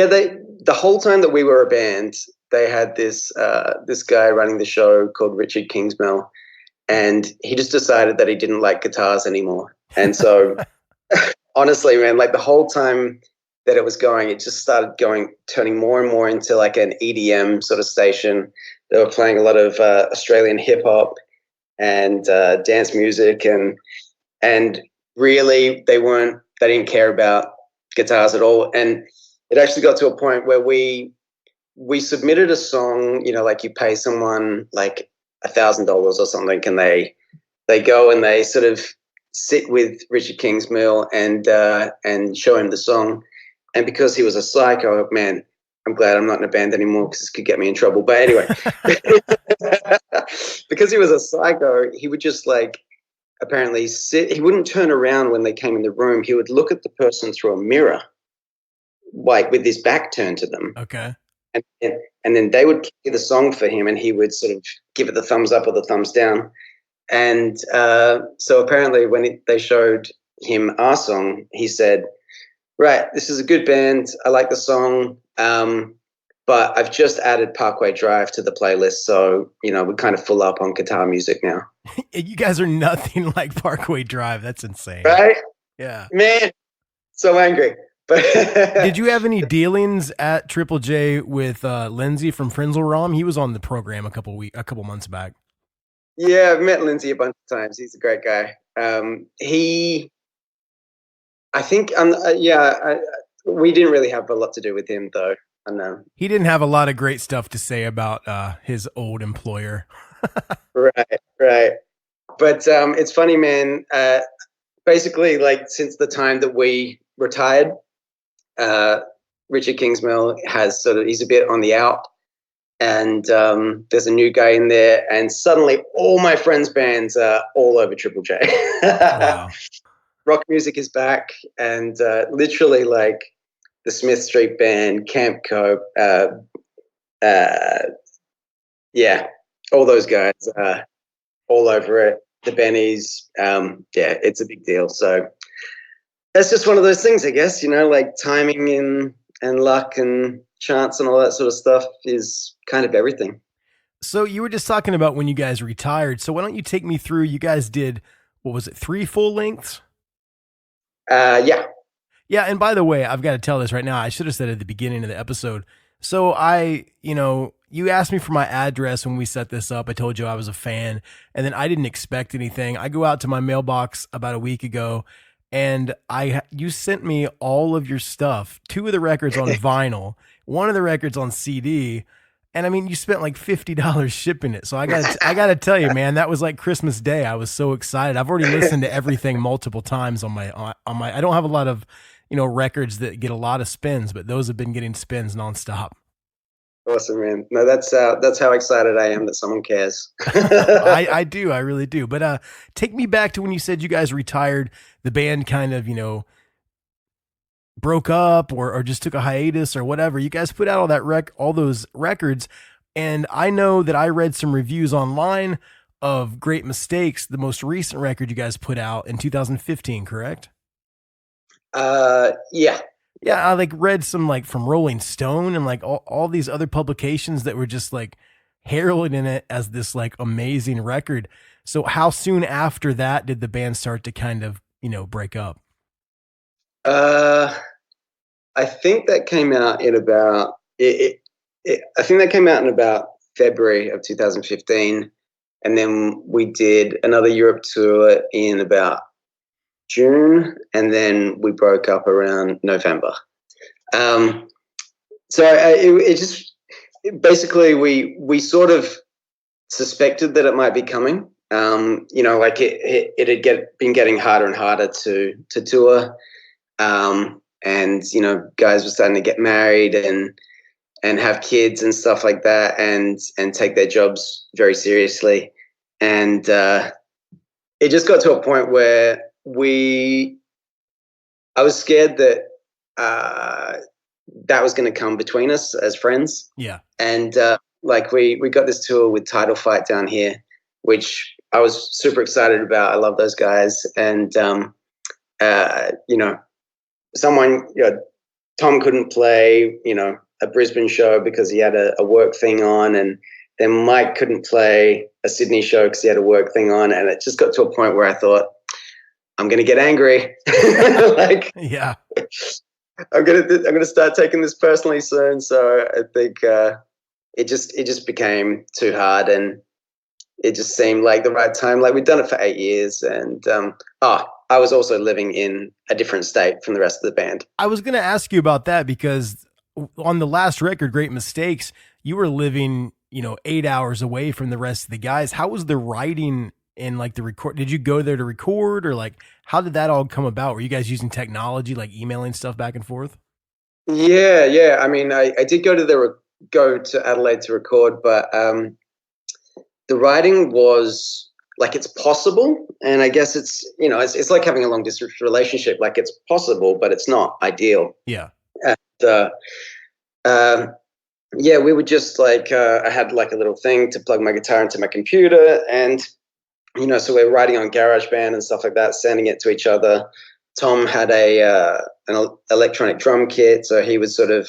the whole time that we were a band, they had this guy running the show called Richard Kingsmill, and he just decided that he didn't like guitars anymore. And so, honestly, man, like the whole time that it was going, it just started turning more and more into like an EDM sort of station. They were playing a lot of Australian hip hop and dance music, and really they didn't care about guitars at all. And it actually got to a point where we submitted a song, like you pay someone like $1,000 or something, and they go and they sort of sit with Richard Kingsmill and show him the song. And because he was a psycho, man, I'm glad I'm not in a band anymore because this could get me in trouble. But anyway, because he was a psycho, he would just like apparently sit. He wouldn't turn around when they came in the room. He would look at the person through a mirror, like with his back turned to them. Okay. And then they would play the song for him, and he would sort of give it the thumbs up or the thumbs down. And so apparently when they showed him our song, he said, right, this is a good band. I like the song, but I've just added Parkway Drive to the playlist. So, we're kind of full up on guitar music now. You guys are nothing like Parkway Drive. That's insane. Right? Yeah. Man, so angry. But did you have any dealings at Triple J with Lindsay from Frenzel Rom? He was on the program a couple months back. Yeah, I've met Lindsay a bunch of times. He's a great guy. we didn't really have a lot to do with him, though. I know. He didn't have a lot of great stuff to say about his old employer. Right. But it's funny, man. Basically, like since the time that we retired, Richard Kingsmill he's a bit on the out, and there's a new guy in there, and suddenly all my friends' bands are all over Triple J. Wow. Rock music is back, and literally like the Smith Street Band, Camp Cope, yeah, all those guys all over it. The Bennies, yeah, it's a big deal. So that's just one of those things, I guess, like timing and luck and chance and all that sort of stuff is kind of everything. So you were just talking about when you guys retired. So why don't you take me through, you guys did, what was it, 3 full lengths? Yeah. Yeah, and by the way, I've got to tell this right now. I should have said it at the beginning of the episode. So you asked me for my address when we set this up. I told you I was a fan, and then I didn't expect anything. I go out to my mailbox about a week ago, and you sent me all of your stuff, 2 of the records on vinyl, 1 of the records on CD, and I mean, you spent like $50 shipping it. So I gotta tell you, man, that was like Christmas Day. I was so excited. I've already listened to everything multiple times on my. I don't have a lot of records that get a lot of spins, but those have been getting spins nonstop. Awesome, man. No, that's how excited I am that someone cares. I do. I really do. But take me back to when you said you guys retired, the band kind of, broke up or just took a hiatus or whatever. You guys put out all those records. And I know that I read some reviews online of Great Mistakes, the most recent record you guys put out in 2015, correct? Yeah. Yeah, I read some from Rolling Stone and all these other publications that were just heralding it as this amazing record. So how soon after that did the band start to kind of, break up? I think that came out in about February of 2015, and then we did another Europe tour in about June, and then we broke up around November. So basically we sort of suspected that it might be coming. It had been getting harder and harder to tour, and guys were starting to get married and have kids and stuff like that, and take their jobs very seriously, and it just got to a point where I was scared that that was going to come between us as friends. Yeah. And we got this tour with Title Fight down here, which I was super excited about. I love those guys. And, Tom couldn't play, a Brisbane show because he had a work thing on, and then Mike couldn't play a Sydney show because he had a work thing on. And it just got to a point where I thought, I'm going to get angry. Yeah, I'm going to start taking this personally soon. So I think it just became too hard, and it just seemed like the right time. We'd done it for 8 years, and I was also living in a different state from the rest of the band. I was going to ask you about that because on the last record, Great Mistakes, you were living, 8 hours away from the rest of the guys. How was the writing and the record? Did you go there to record, or how did that all come about? Were you guys using technology, emailing stuff back and forth? Yeah. I mean, I did go to Adelaide to record, but the writing was it's possible, and I guess it's it's like having a long distance relationship. It's possible, but it's not ideal. Yeah. And, yeah, we would just I had a little thing to plug my guitar into my computer, and so we're writing on GarageBand and stuff like that, sending it to each other. Tom had an electronic drum kit, so he would sort of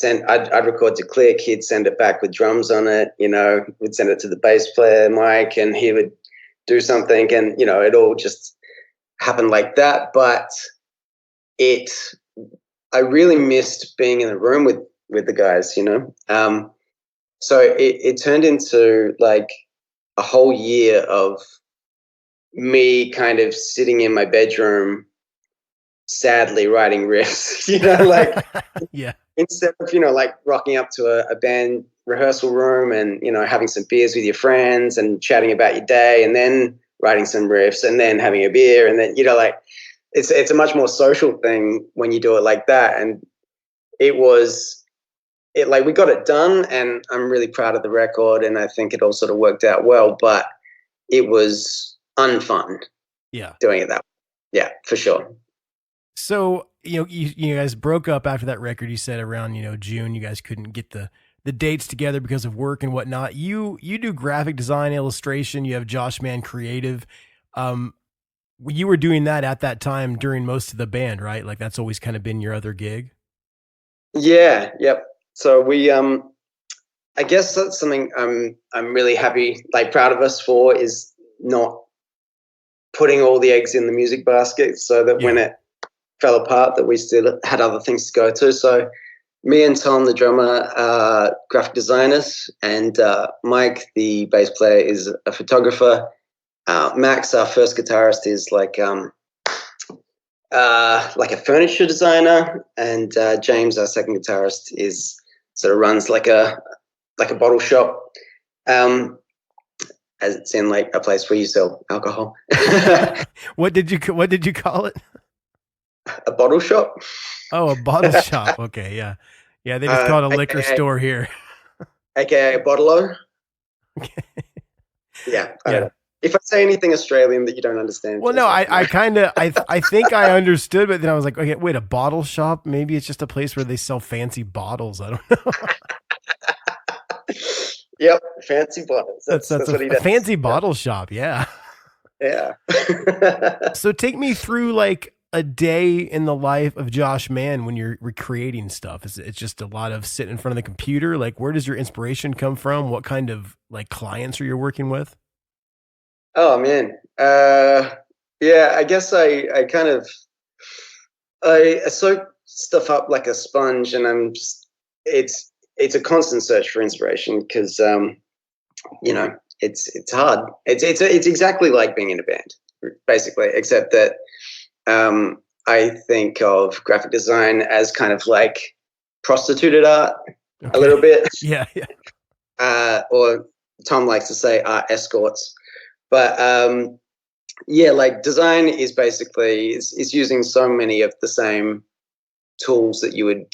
I'd record to click, he'd send it back with drums on it, we'd send it to the bass player, Mike, and he would do something, and, it all just happened like that. But I really missed being in the room with the guys, so it turned into a whole year of me kind of sitting in my bedroom sadly writing riffs, like Yeah. instead of, like rocking up to a band rehearsal room and, having some beers with your friends and chatting about your day and then writing some riffs and then having a beer. And then, like it's a much more social thing when you do it like that. And like we got it done and I'm really proud of the record. And I think it all sort of worked out well, but it was unfun. Yeah. Doing it that way. Yeah, for sure. So, you guys broke up after that record. You said around, June, you guys couldn't get the dates together because of work and whatnot. You do graphic design, illustration. You have Josh Mann Creative. You were doing that at that time during most of the band, right? Like that's always kind of been your other gig. Yeah. Yep. So I guess that's something I'm really happy, like proud of us for, is not putting all the eggs in the music basket, so that when it fell apart, that we still had other things to go to. So me and Tom, the drummer, are graphic designers, and Mike, the bass player, is a photographer. Max, our first guitarist, is like a furniture designer, and James, our second guitarist, is sort of runs like a bottle shop. As it's in like a place where you sell alcohol. What did you call it? A bottle shop. Oh, a bottle shop. Okay, yeah. Yeah, they just call it a liquor store here. AKA a bottle-o. Okay. Yeah, I don't know. If I say anything Australian that you don't understand. Well, no, I kind of, I think I understood, but then I was like, okay, wait, a bottle shop? Maybe it's just a place where they sell fancy bottles. I don't know. Yep, fancy bottles. That's what he does. A fancy bottle shop, yeah. Yeah. So take me through like a day in the life of Josh Mann when you're recreating stuff. It's just a lot of sitting in front of the computer. Like, where does your inspiration come from? What kind of like clients are you working with? Oh man. Yeah, I guess I soak stuff up like a sponge, and it's a constant search for inspiration because it's hard. It's exactly like being in a band, basically, except that I think of graphic design as kind of like prostituted art a little bit. Yeah. Or Tom likes to say art escorts. But like design is basically is using so many of the same tools that you would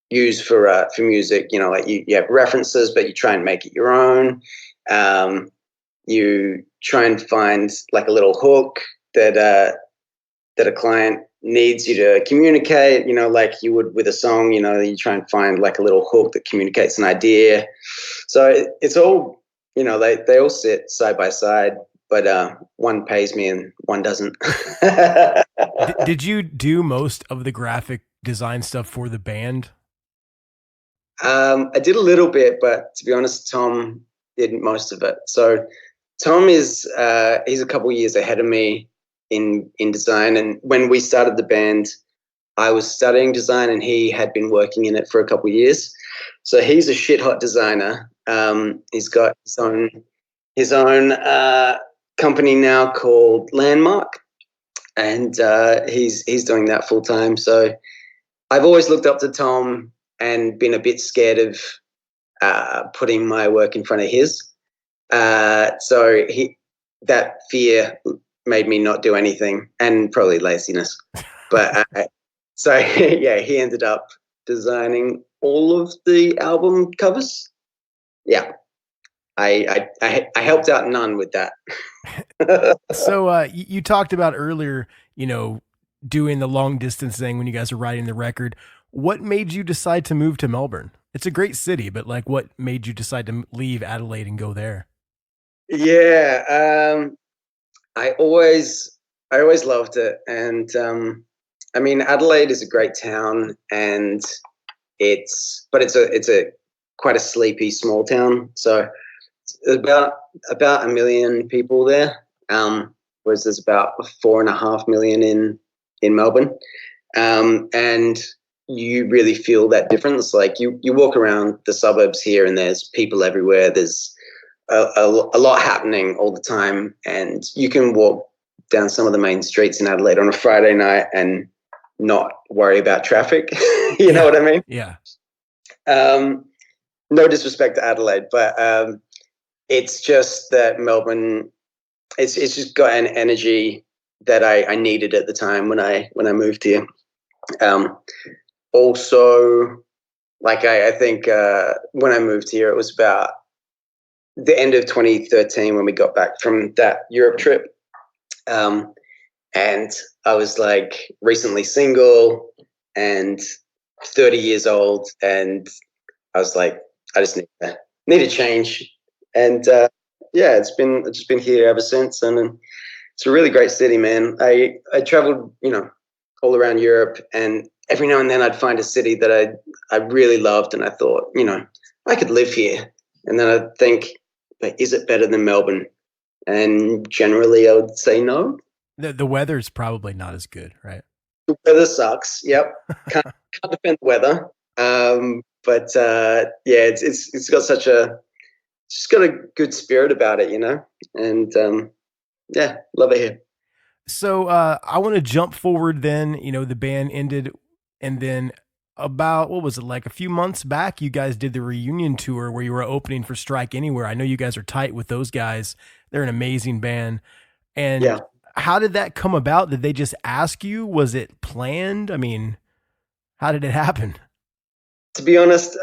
use for music. Like you have references, but you try and make it your own. You try and find like a little hook that a client needs you to communicate. Like you would with a song. You try and find like a little hook that communicates an idea. So it's all. They all sit side by side, but one pays me and one doesn't. Did you do most of the graphic design stuff for the band? I did a little bit, but to be honest, Tom did most of it. So Tom is he's a couple years ahead of me in design. And when we started the band, I was studying design and he had been working in it for a couple years. So he's a shit hot designer. He's got his own company now called Landmark, and he's doing that full time. So I've always looked up to Tom and been a bit scared of putting my work in front of his. So that fear made me not do anything, and probably laziness. But so yeah, he ended up designing all of the album covers. Yeah, I helped out none with that. So you talked about earlier, doing the long distance thing when you guys are writing the record. What made you decide to move to Melbourne? It's a great city, but like, what made you decide to leave Adelaide and go there? Yeah, I always loved it, and I mean, Adelaide is a great town, and it's a quite a sleepy small town. So there's about 1 million people there, whereas there's about 4.5 million in Melbourne, and you really feel that difference. Like you walk around the suburbs here, and there's people everywhere. There's a lot happening all the time, and you can walk down some of the main streets in Adelaide on a Friday night, and not worry about traffic. You know what I mean? Yeah. No disrespect to Adelaide, but it's just that Melbourne, it's just got an energy that I needed at the time when I moved here. Also, like I think when I moved here, it was about the end of 2013 when we got back from that Europe trip. And I was like recently single and 30 years old, and I was like, I just need a change. And yeah, I've just been here ever since, and it's a really great city, man. I traveled, all around Europe, and every now and then I'd find a city that I really loved, and I thought, I could live here. And then I'd think, but is it better than Melbourne? And generally, I would say no. The weather's probably not as good, right? The weather sucks. Yep, can't defend the weather. But yeah, it's got just got a good spirit about it, and yeah, love it here. So I want to jump forward then. The band ended, and then about, what was it, like a few months back, you guys did the reunion tour where you were opening for Strike Anywhere. I know you guys are tight with those guys. They're an amazing band. And yeah. How did that come about? Did they just ask you? Was it planned? I mean, how did it happen? To be honest,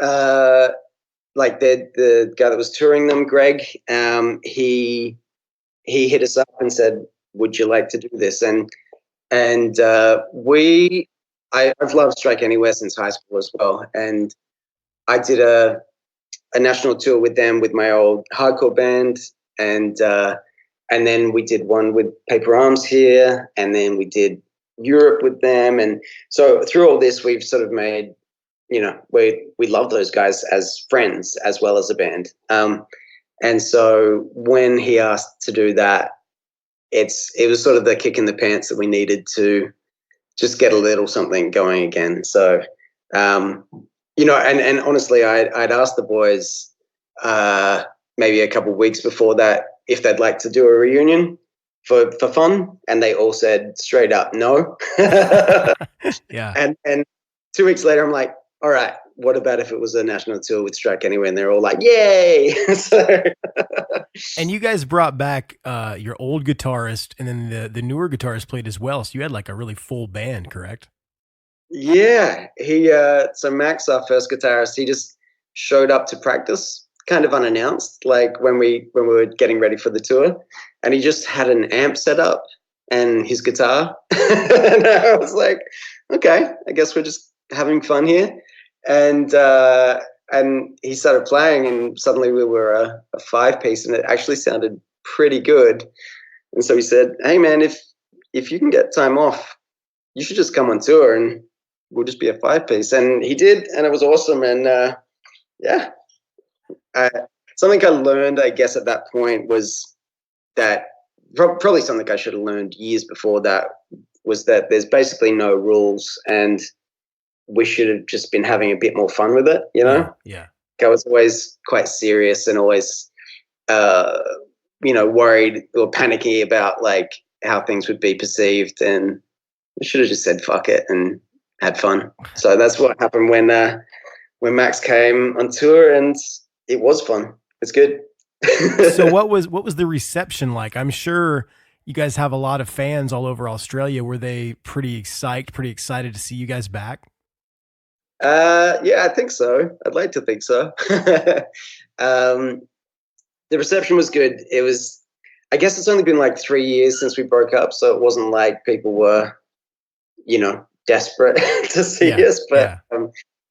like the guy that was touring them, Greg, he hit us up and said, "Would you like to do this?" And I've loved Strike Anywhere since high school as well, and I did a national tour with them with my old hardcore band, and then we did one with Paper Arms here, and then we did Europe with them, and so through all this, we've sort of made, we love those guys as friends as well as a band. And so when he asked to do that, it was sort of the kick in the pants that we needed to just get a little something going again. So, and honestly, I'd asked the boys maybe a couple of weeks before that if they'd like to do a reunion for fun, and they all said straight up no. Yeah. And 2 weeks later, I'm like, all right, what about if it was a national tour with Strike Anywhere? And they're all like, yay. So, and you guys brought back your old guitarist, and then the newer guitarist played as well. So you had like a really full band, correct? Yeah. So Max, our first guitarist, he just showed up to practice kind of unannounced, like when we were getting ready for the tour, and he just had an amp set up and his guitar. And I was like, okay, I guess we're just having fun here. And he started playing, and suddenly we were a 5-piece, and it actually sounded pretty good. And so he said, hey man, if you can get time off, you should just come on tour and we'll just be a 5-piece. And he did, and it was awesome. And yeah, something I learned, I guess, at that point was that probably something I should have learned years before that, was that there's basically no rules, and we should have just been having a bit more fun with it, Yeah. I was always quite serious and always, worried or panicky about like how things would be perceived, and we should have just said fuck it and had fun. So that's what happened when Max came on tour, and it was fun. It's good. So what was the reception like? I'm sure you guys have a lot of fans all over Australia. Were they pretty excited to see you guys back? Yeah, I think so. I'd like to think so. The reception was good. It was, I guess it's only been like 3 years since we broke up, so it wasn't like people were, desperate to see us. But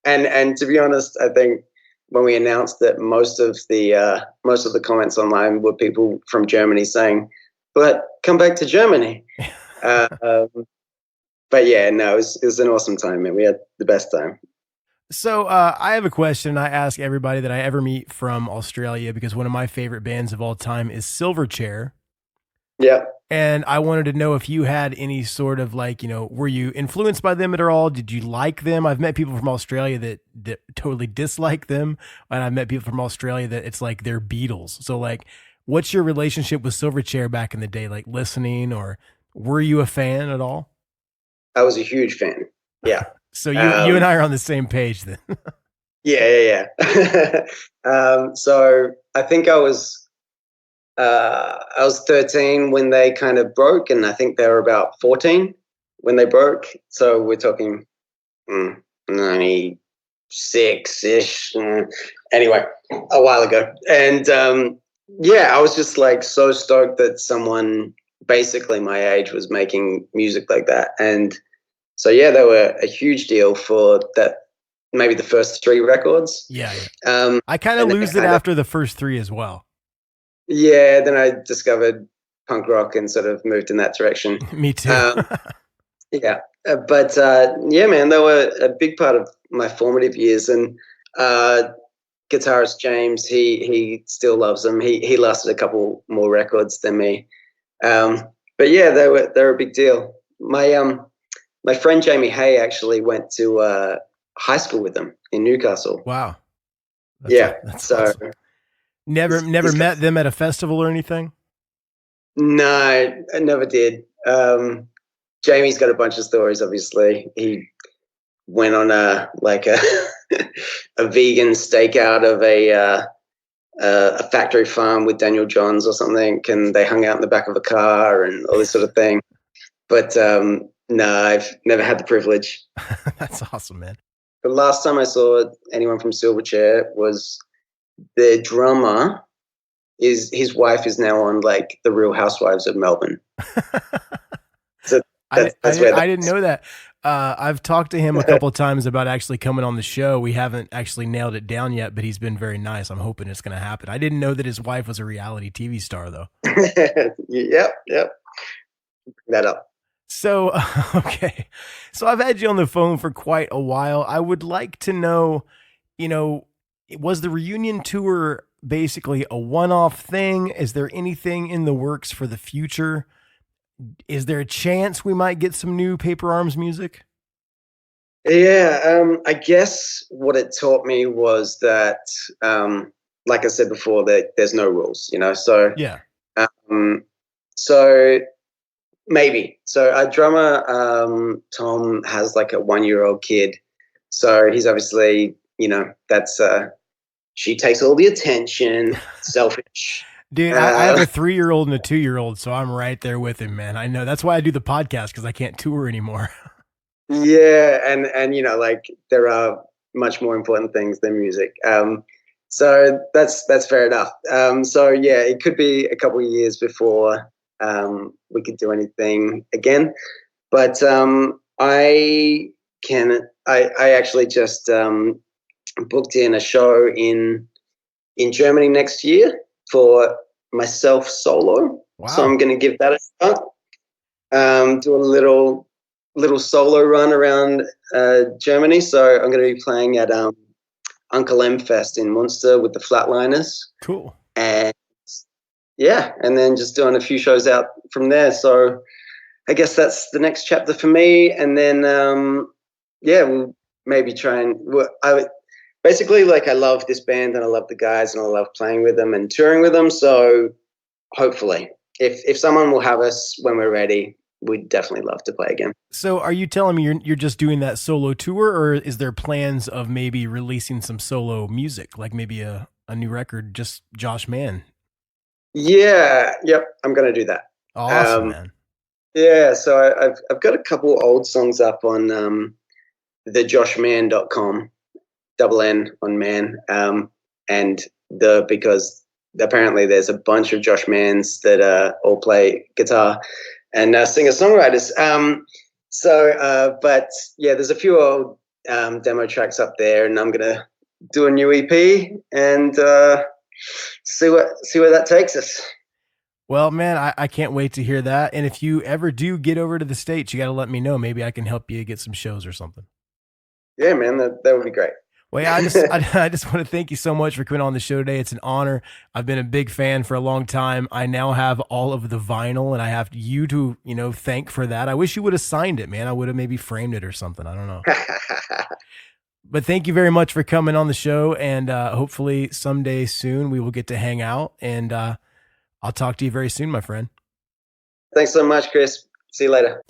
and to be honest, I think when we announced that, most of the comments online were people from Germany saying, "But come back to Germany." But yeah, no, it was an awesome time, man. We had the best time. So I have a question I ask everybody that I ever meet from Australia, because one of my favorite bands of all time is Silverchair. Yeah. And I wanted to know if you had any sort of like, were you influenced by them at all? Did you like them? I've met people from Australia that totally dislike them. And I've met people from Australia that it's like they're Beatles. So like, what's your relationship with Silverchair back in the day? Like listening, or were you a fan at all? I was a huge fan. Yeah. So you and I are on the same page then. Yeah. So I think I was 13 when they kind of broke, and I think they were about 14 when they broke. So we're talking 96-ish. Anyway, a while ago. And I was just like so stoked that someone basically my age was making music like that. And so, yeah, they were a huge deal for that, maybe the first 3 records. Yeah. I kind of lose it after the first 3 as well. Yeah, then I discovered punk rock and sort of moved in that direction. Me too. Yeah. But man, they were a big part of my formative years. And guitarist James, he still loves them. He lasted a couple more records than me. But yeah, they're a big deal. My friend Jamie Hay actually went to high school with them in Newcastle. Wow. That's so awesome. Never met them at a festival or anything? No, I never did. Jamie's got a bunch of stories, obviously. He went on a a vegan stakeout of a factory farm with Daniel Johns or something, and they hung out in the back of a car and all this sort of thing. But no, I've never had the privilege. That's awesome, man. The last time I saw anyone from Silverchair was their drummer. His wife is now on like the Real Housewives of Melbourne. So I didn't know that. I've talked to him a couple of times about actually coming on the show. We haven't actually nailed it down yet, but he's been very nice. I'm hoping it's going to happen. I didn't know that his wife was a reality TV star, though. Yep. Bring that up. So, okay. So I've had you on the phone for quite a while. I would like to know, was the reunion tour basically a one-off thing? Is there anything in the works for the future? Is there a chance we might get some new Paper Arms music? Yeah, I guess what it taught me was that, like I said before, that there's no rules, So yeah. So maybe. So our drummer, Tom, has like a 1-year-old kid. So he's obviously, that's she takes all the attention, selfish. Dude, I have a 3-year-old and a 2-year-old, so I'm right there with him, man. I know. That's why I do the podcast, because I can't tour anymore. Yeah, and like there are much more important things than music. So that's fair enough. So yeah, it could be a couple of years before we could do anything again. But I actually just booked in a show in Germany next year for myself solo. Wow. So I'm going to give that a shot. Do a little solo run around Germany. So I'm going to be playing at Uncle M Fest in Munster with the Flatliners. Cool. And and then just doing a few shows out from there. So I guess that's the next chapter for me. And then we'll maybe try and basically, like, I love this band and I love the guys and I love playing with them and touring with them. So hopefully, if someone will have us when we're ready, we'd definitely love to play again. So are you telling me you're just doing that solo tour, or is there plans of maybe releasing some solo music, like maybe a new record, just Josh Mann? Yeah. Yep. I'm going to do that. Awesome, man. Yeah. So I've got a couple old songs up on the joshmann.com. double N on Mann, and because apparently there's a bunch of Josh Manns that all play guitar and singer-songwriters. But yeah, there's a few old demo tracks up there, and I'm gonna do a new EP and see where that takes us. Well, man, I can't wait to hear that. And if you ever do get over to the States, you got to let me know. Maybe I can help you get some shows or something. Yeah, man, that would be great. Well, yeah, I just want to thank you so much for coming on the show today. It's an honor. I've been a big fan for a long time. I now have all of the vinyl, and I have you to, thank for that. I wish you would have signed it, man. I would have maybe framed it or something. I don't know. But thank you very much for coming on the show, and hopefully someday soon we will get to hang out, and I'll talk to you very soon, my friend. Thanks so much, Chris. See you later.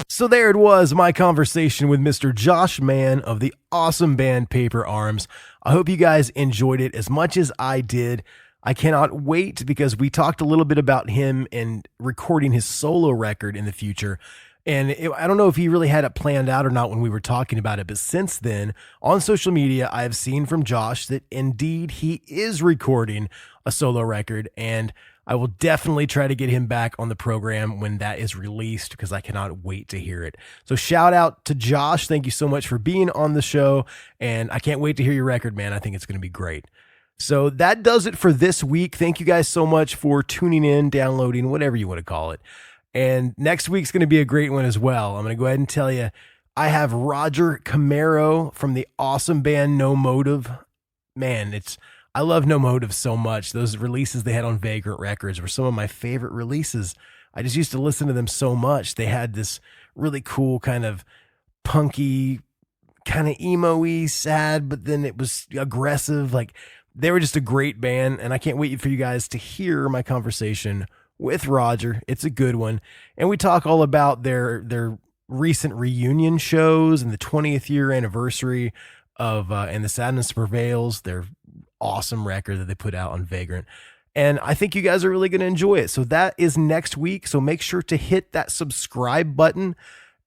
So So there it was, my conversation with Mr. Josh Mann of the awesome band Paper Arms. I hope you guys enjoyed it as much as I did. I cannot wait because we talked a little bit about him and recording his solo record in the future. And I don't know if he really had it planned out or not when we were talking about it, but since then, on social media, I have seen from Josh that indeed he is recording a solo record, and I will definitely try to get him back on the program when that is released because I cannot wait to hear it. So shout out to Josh. Thank you so much for being on the show, and I can't wait to hear your record, man. I think it's going to be great. So that does it for this week. Thank you guys so much for tuning in, downloading, whatever you want to call it. And next week's going to be a great one as well. I'm going to go ahead and tell you, I have Roger Camaro from the awesome band No Motive. Man, I love No Motive so much. Those releases they had on Vagrant Records were some of my favorite releases. I just used to listen to them so much. They had this really cool kind of punky, kind of emo-y, sad, but then it was aggressive. Like, they were just a great band, and I can't wait for you guys to hear my conversation with Roger. It's a good one. And we talk all about their recent reunion shows and the 20th year anniversary of And the Sadness Prevails, their awesome record that they put out on Vagrant. And I think you guys are really going to enjoy it. So that is next week. So make sure to hit that subscribe button,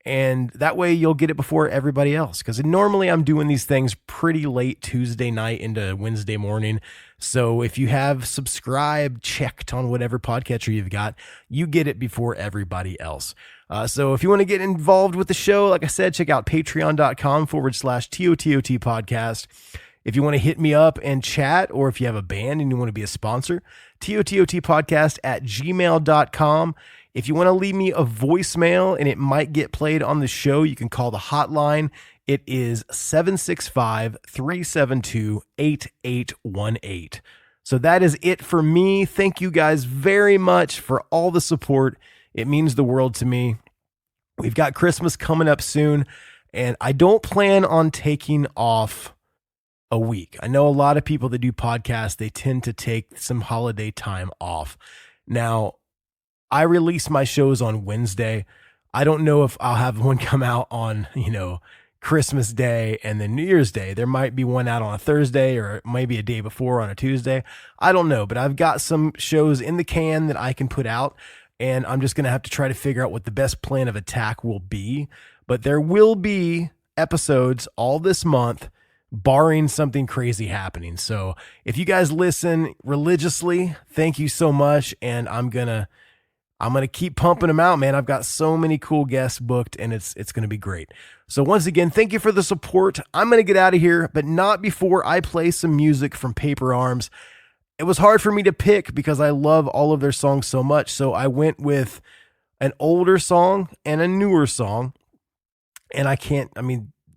and that way you'll get it before everybody else. Because normally I'm doing these things pretty late Tuesday night into Wednesday morning. So if you have subscribed checked on whatever podcatcher you've got, you get it before everybody else. So if you want to get involved with the show, like I said, check out patreon.com/TOTOT podcast. If you want to hit me up and chat, or if you have a band and you want to be a sponsor, TOTOTpodcast@gmail.com. If you want to leave me a voicemail and it might get played on the show, you can call the hotline. It is 765-372-8818. So that is it for me. Thank you guys very much for all the support. It means the world to me. We've got Christmas coming up soon, and I don't plan on taking off a week. I know a lot of people that do podcasts, they tend to take some holiday time off. Now, I release my shows on Wednesday. I don't know if I'll have one come out on, Christmas Day and then New Year's Day. There might be one out on a Thursday or maybe a day before on a Tuesday. I don't know, but I've got some shows in the can that I can put out, and I'm just going to have to try to figure out what the best plan of attack will be. But there will be episodes all this month, barring something crazy happening. So if you guys listen religiously, thank you so much. And I'm going to keep pumping them out, man. I've got so many cool guests booked, and it's going to be great. So once again, thank you for the support. I'm going to get out of here, but not before I play some music from Paper Arms. It was hard for me to pick because I love all of their songs so much. So I went with an older song and a newer song. And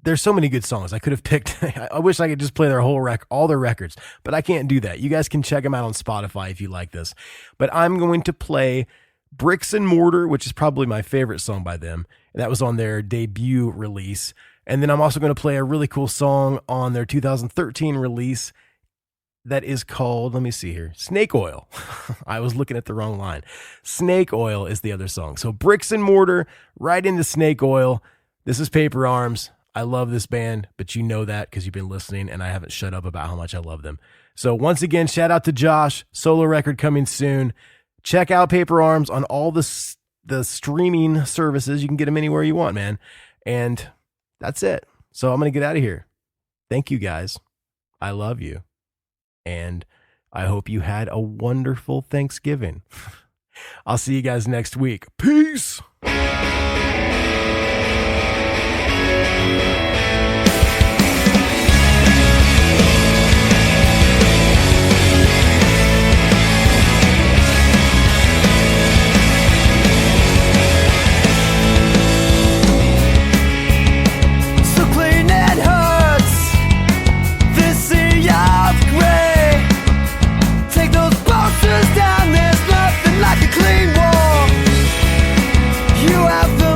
there's so many good songs. I could have picked, I wish I could just play their whole all their records, but I can't do that. You guys can check them out on Spotify if you like this. But I'm going to play Bricks and Mortar, which is probably my favorite song by them. And that was on their debut release. And then I'm also going to play a really cool song on their 2013 release that is called, let me see here, Snake Oil. I was looking at the wrong line. Snake Oil is the other song. So Bricks and Mortar, right into Snake Oil. This is Paper Arms. I love this band, but you know that because you've been listening, and I haven't shut up about how much I love them. So once again, shout out to Josh. Solo record coming soon. Check out Paper Arms on all the streaming services. You can get them anywhere you want, man. And that's it. So I'm going to get out of here. Thank you, guys. I love you. And I hope you had a wonderful Thanksgiving. I'll see you guys next week. Peace. Down, there's nothing like a clean wall. You have the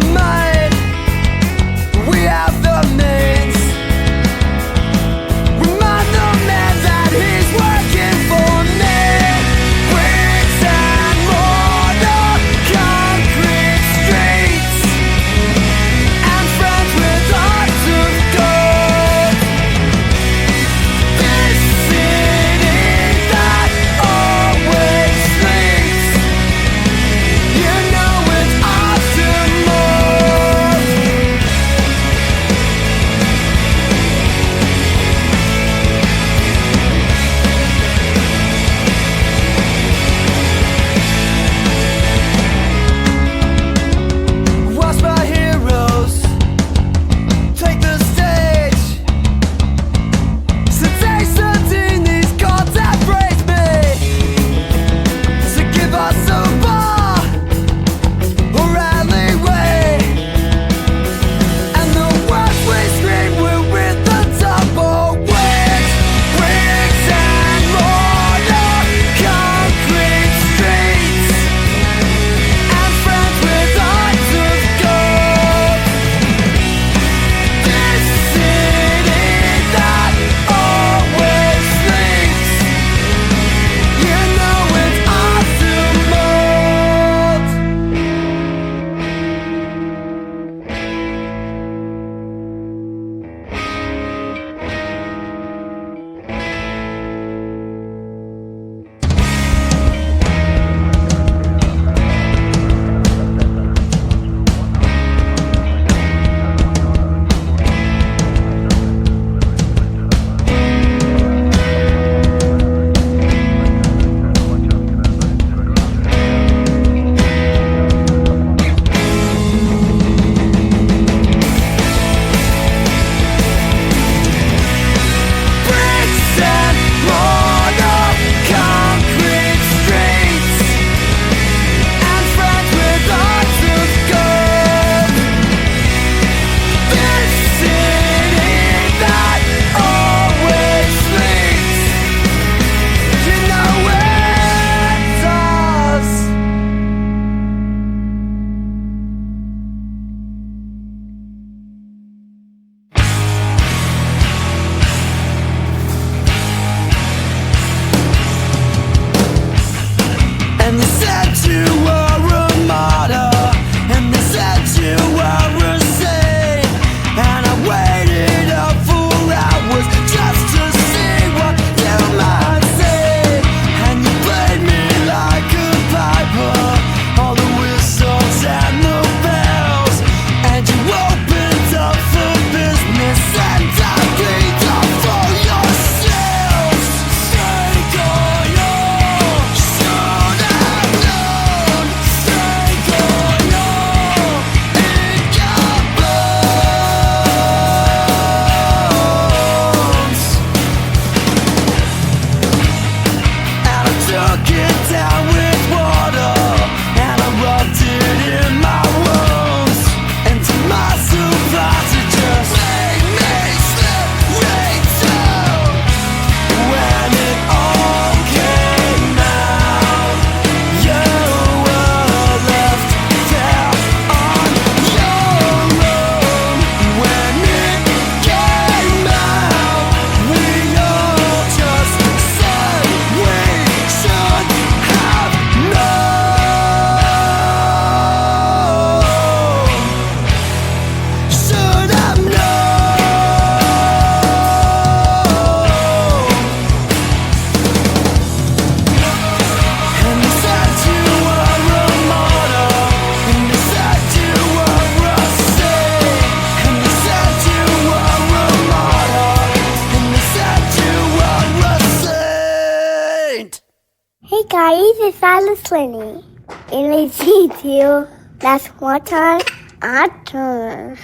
is Silas Lenny. L-A-C-T-O. That's one time I turn.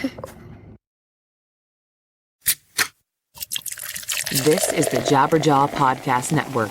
This is the Jabberjaw Podcast Network.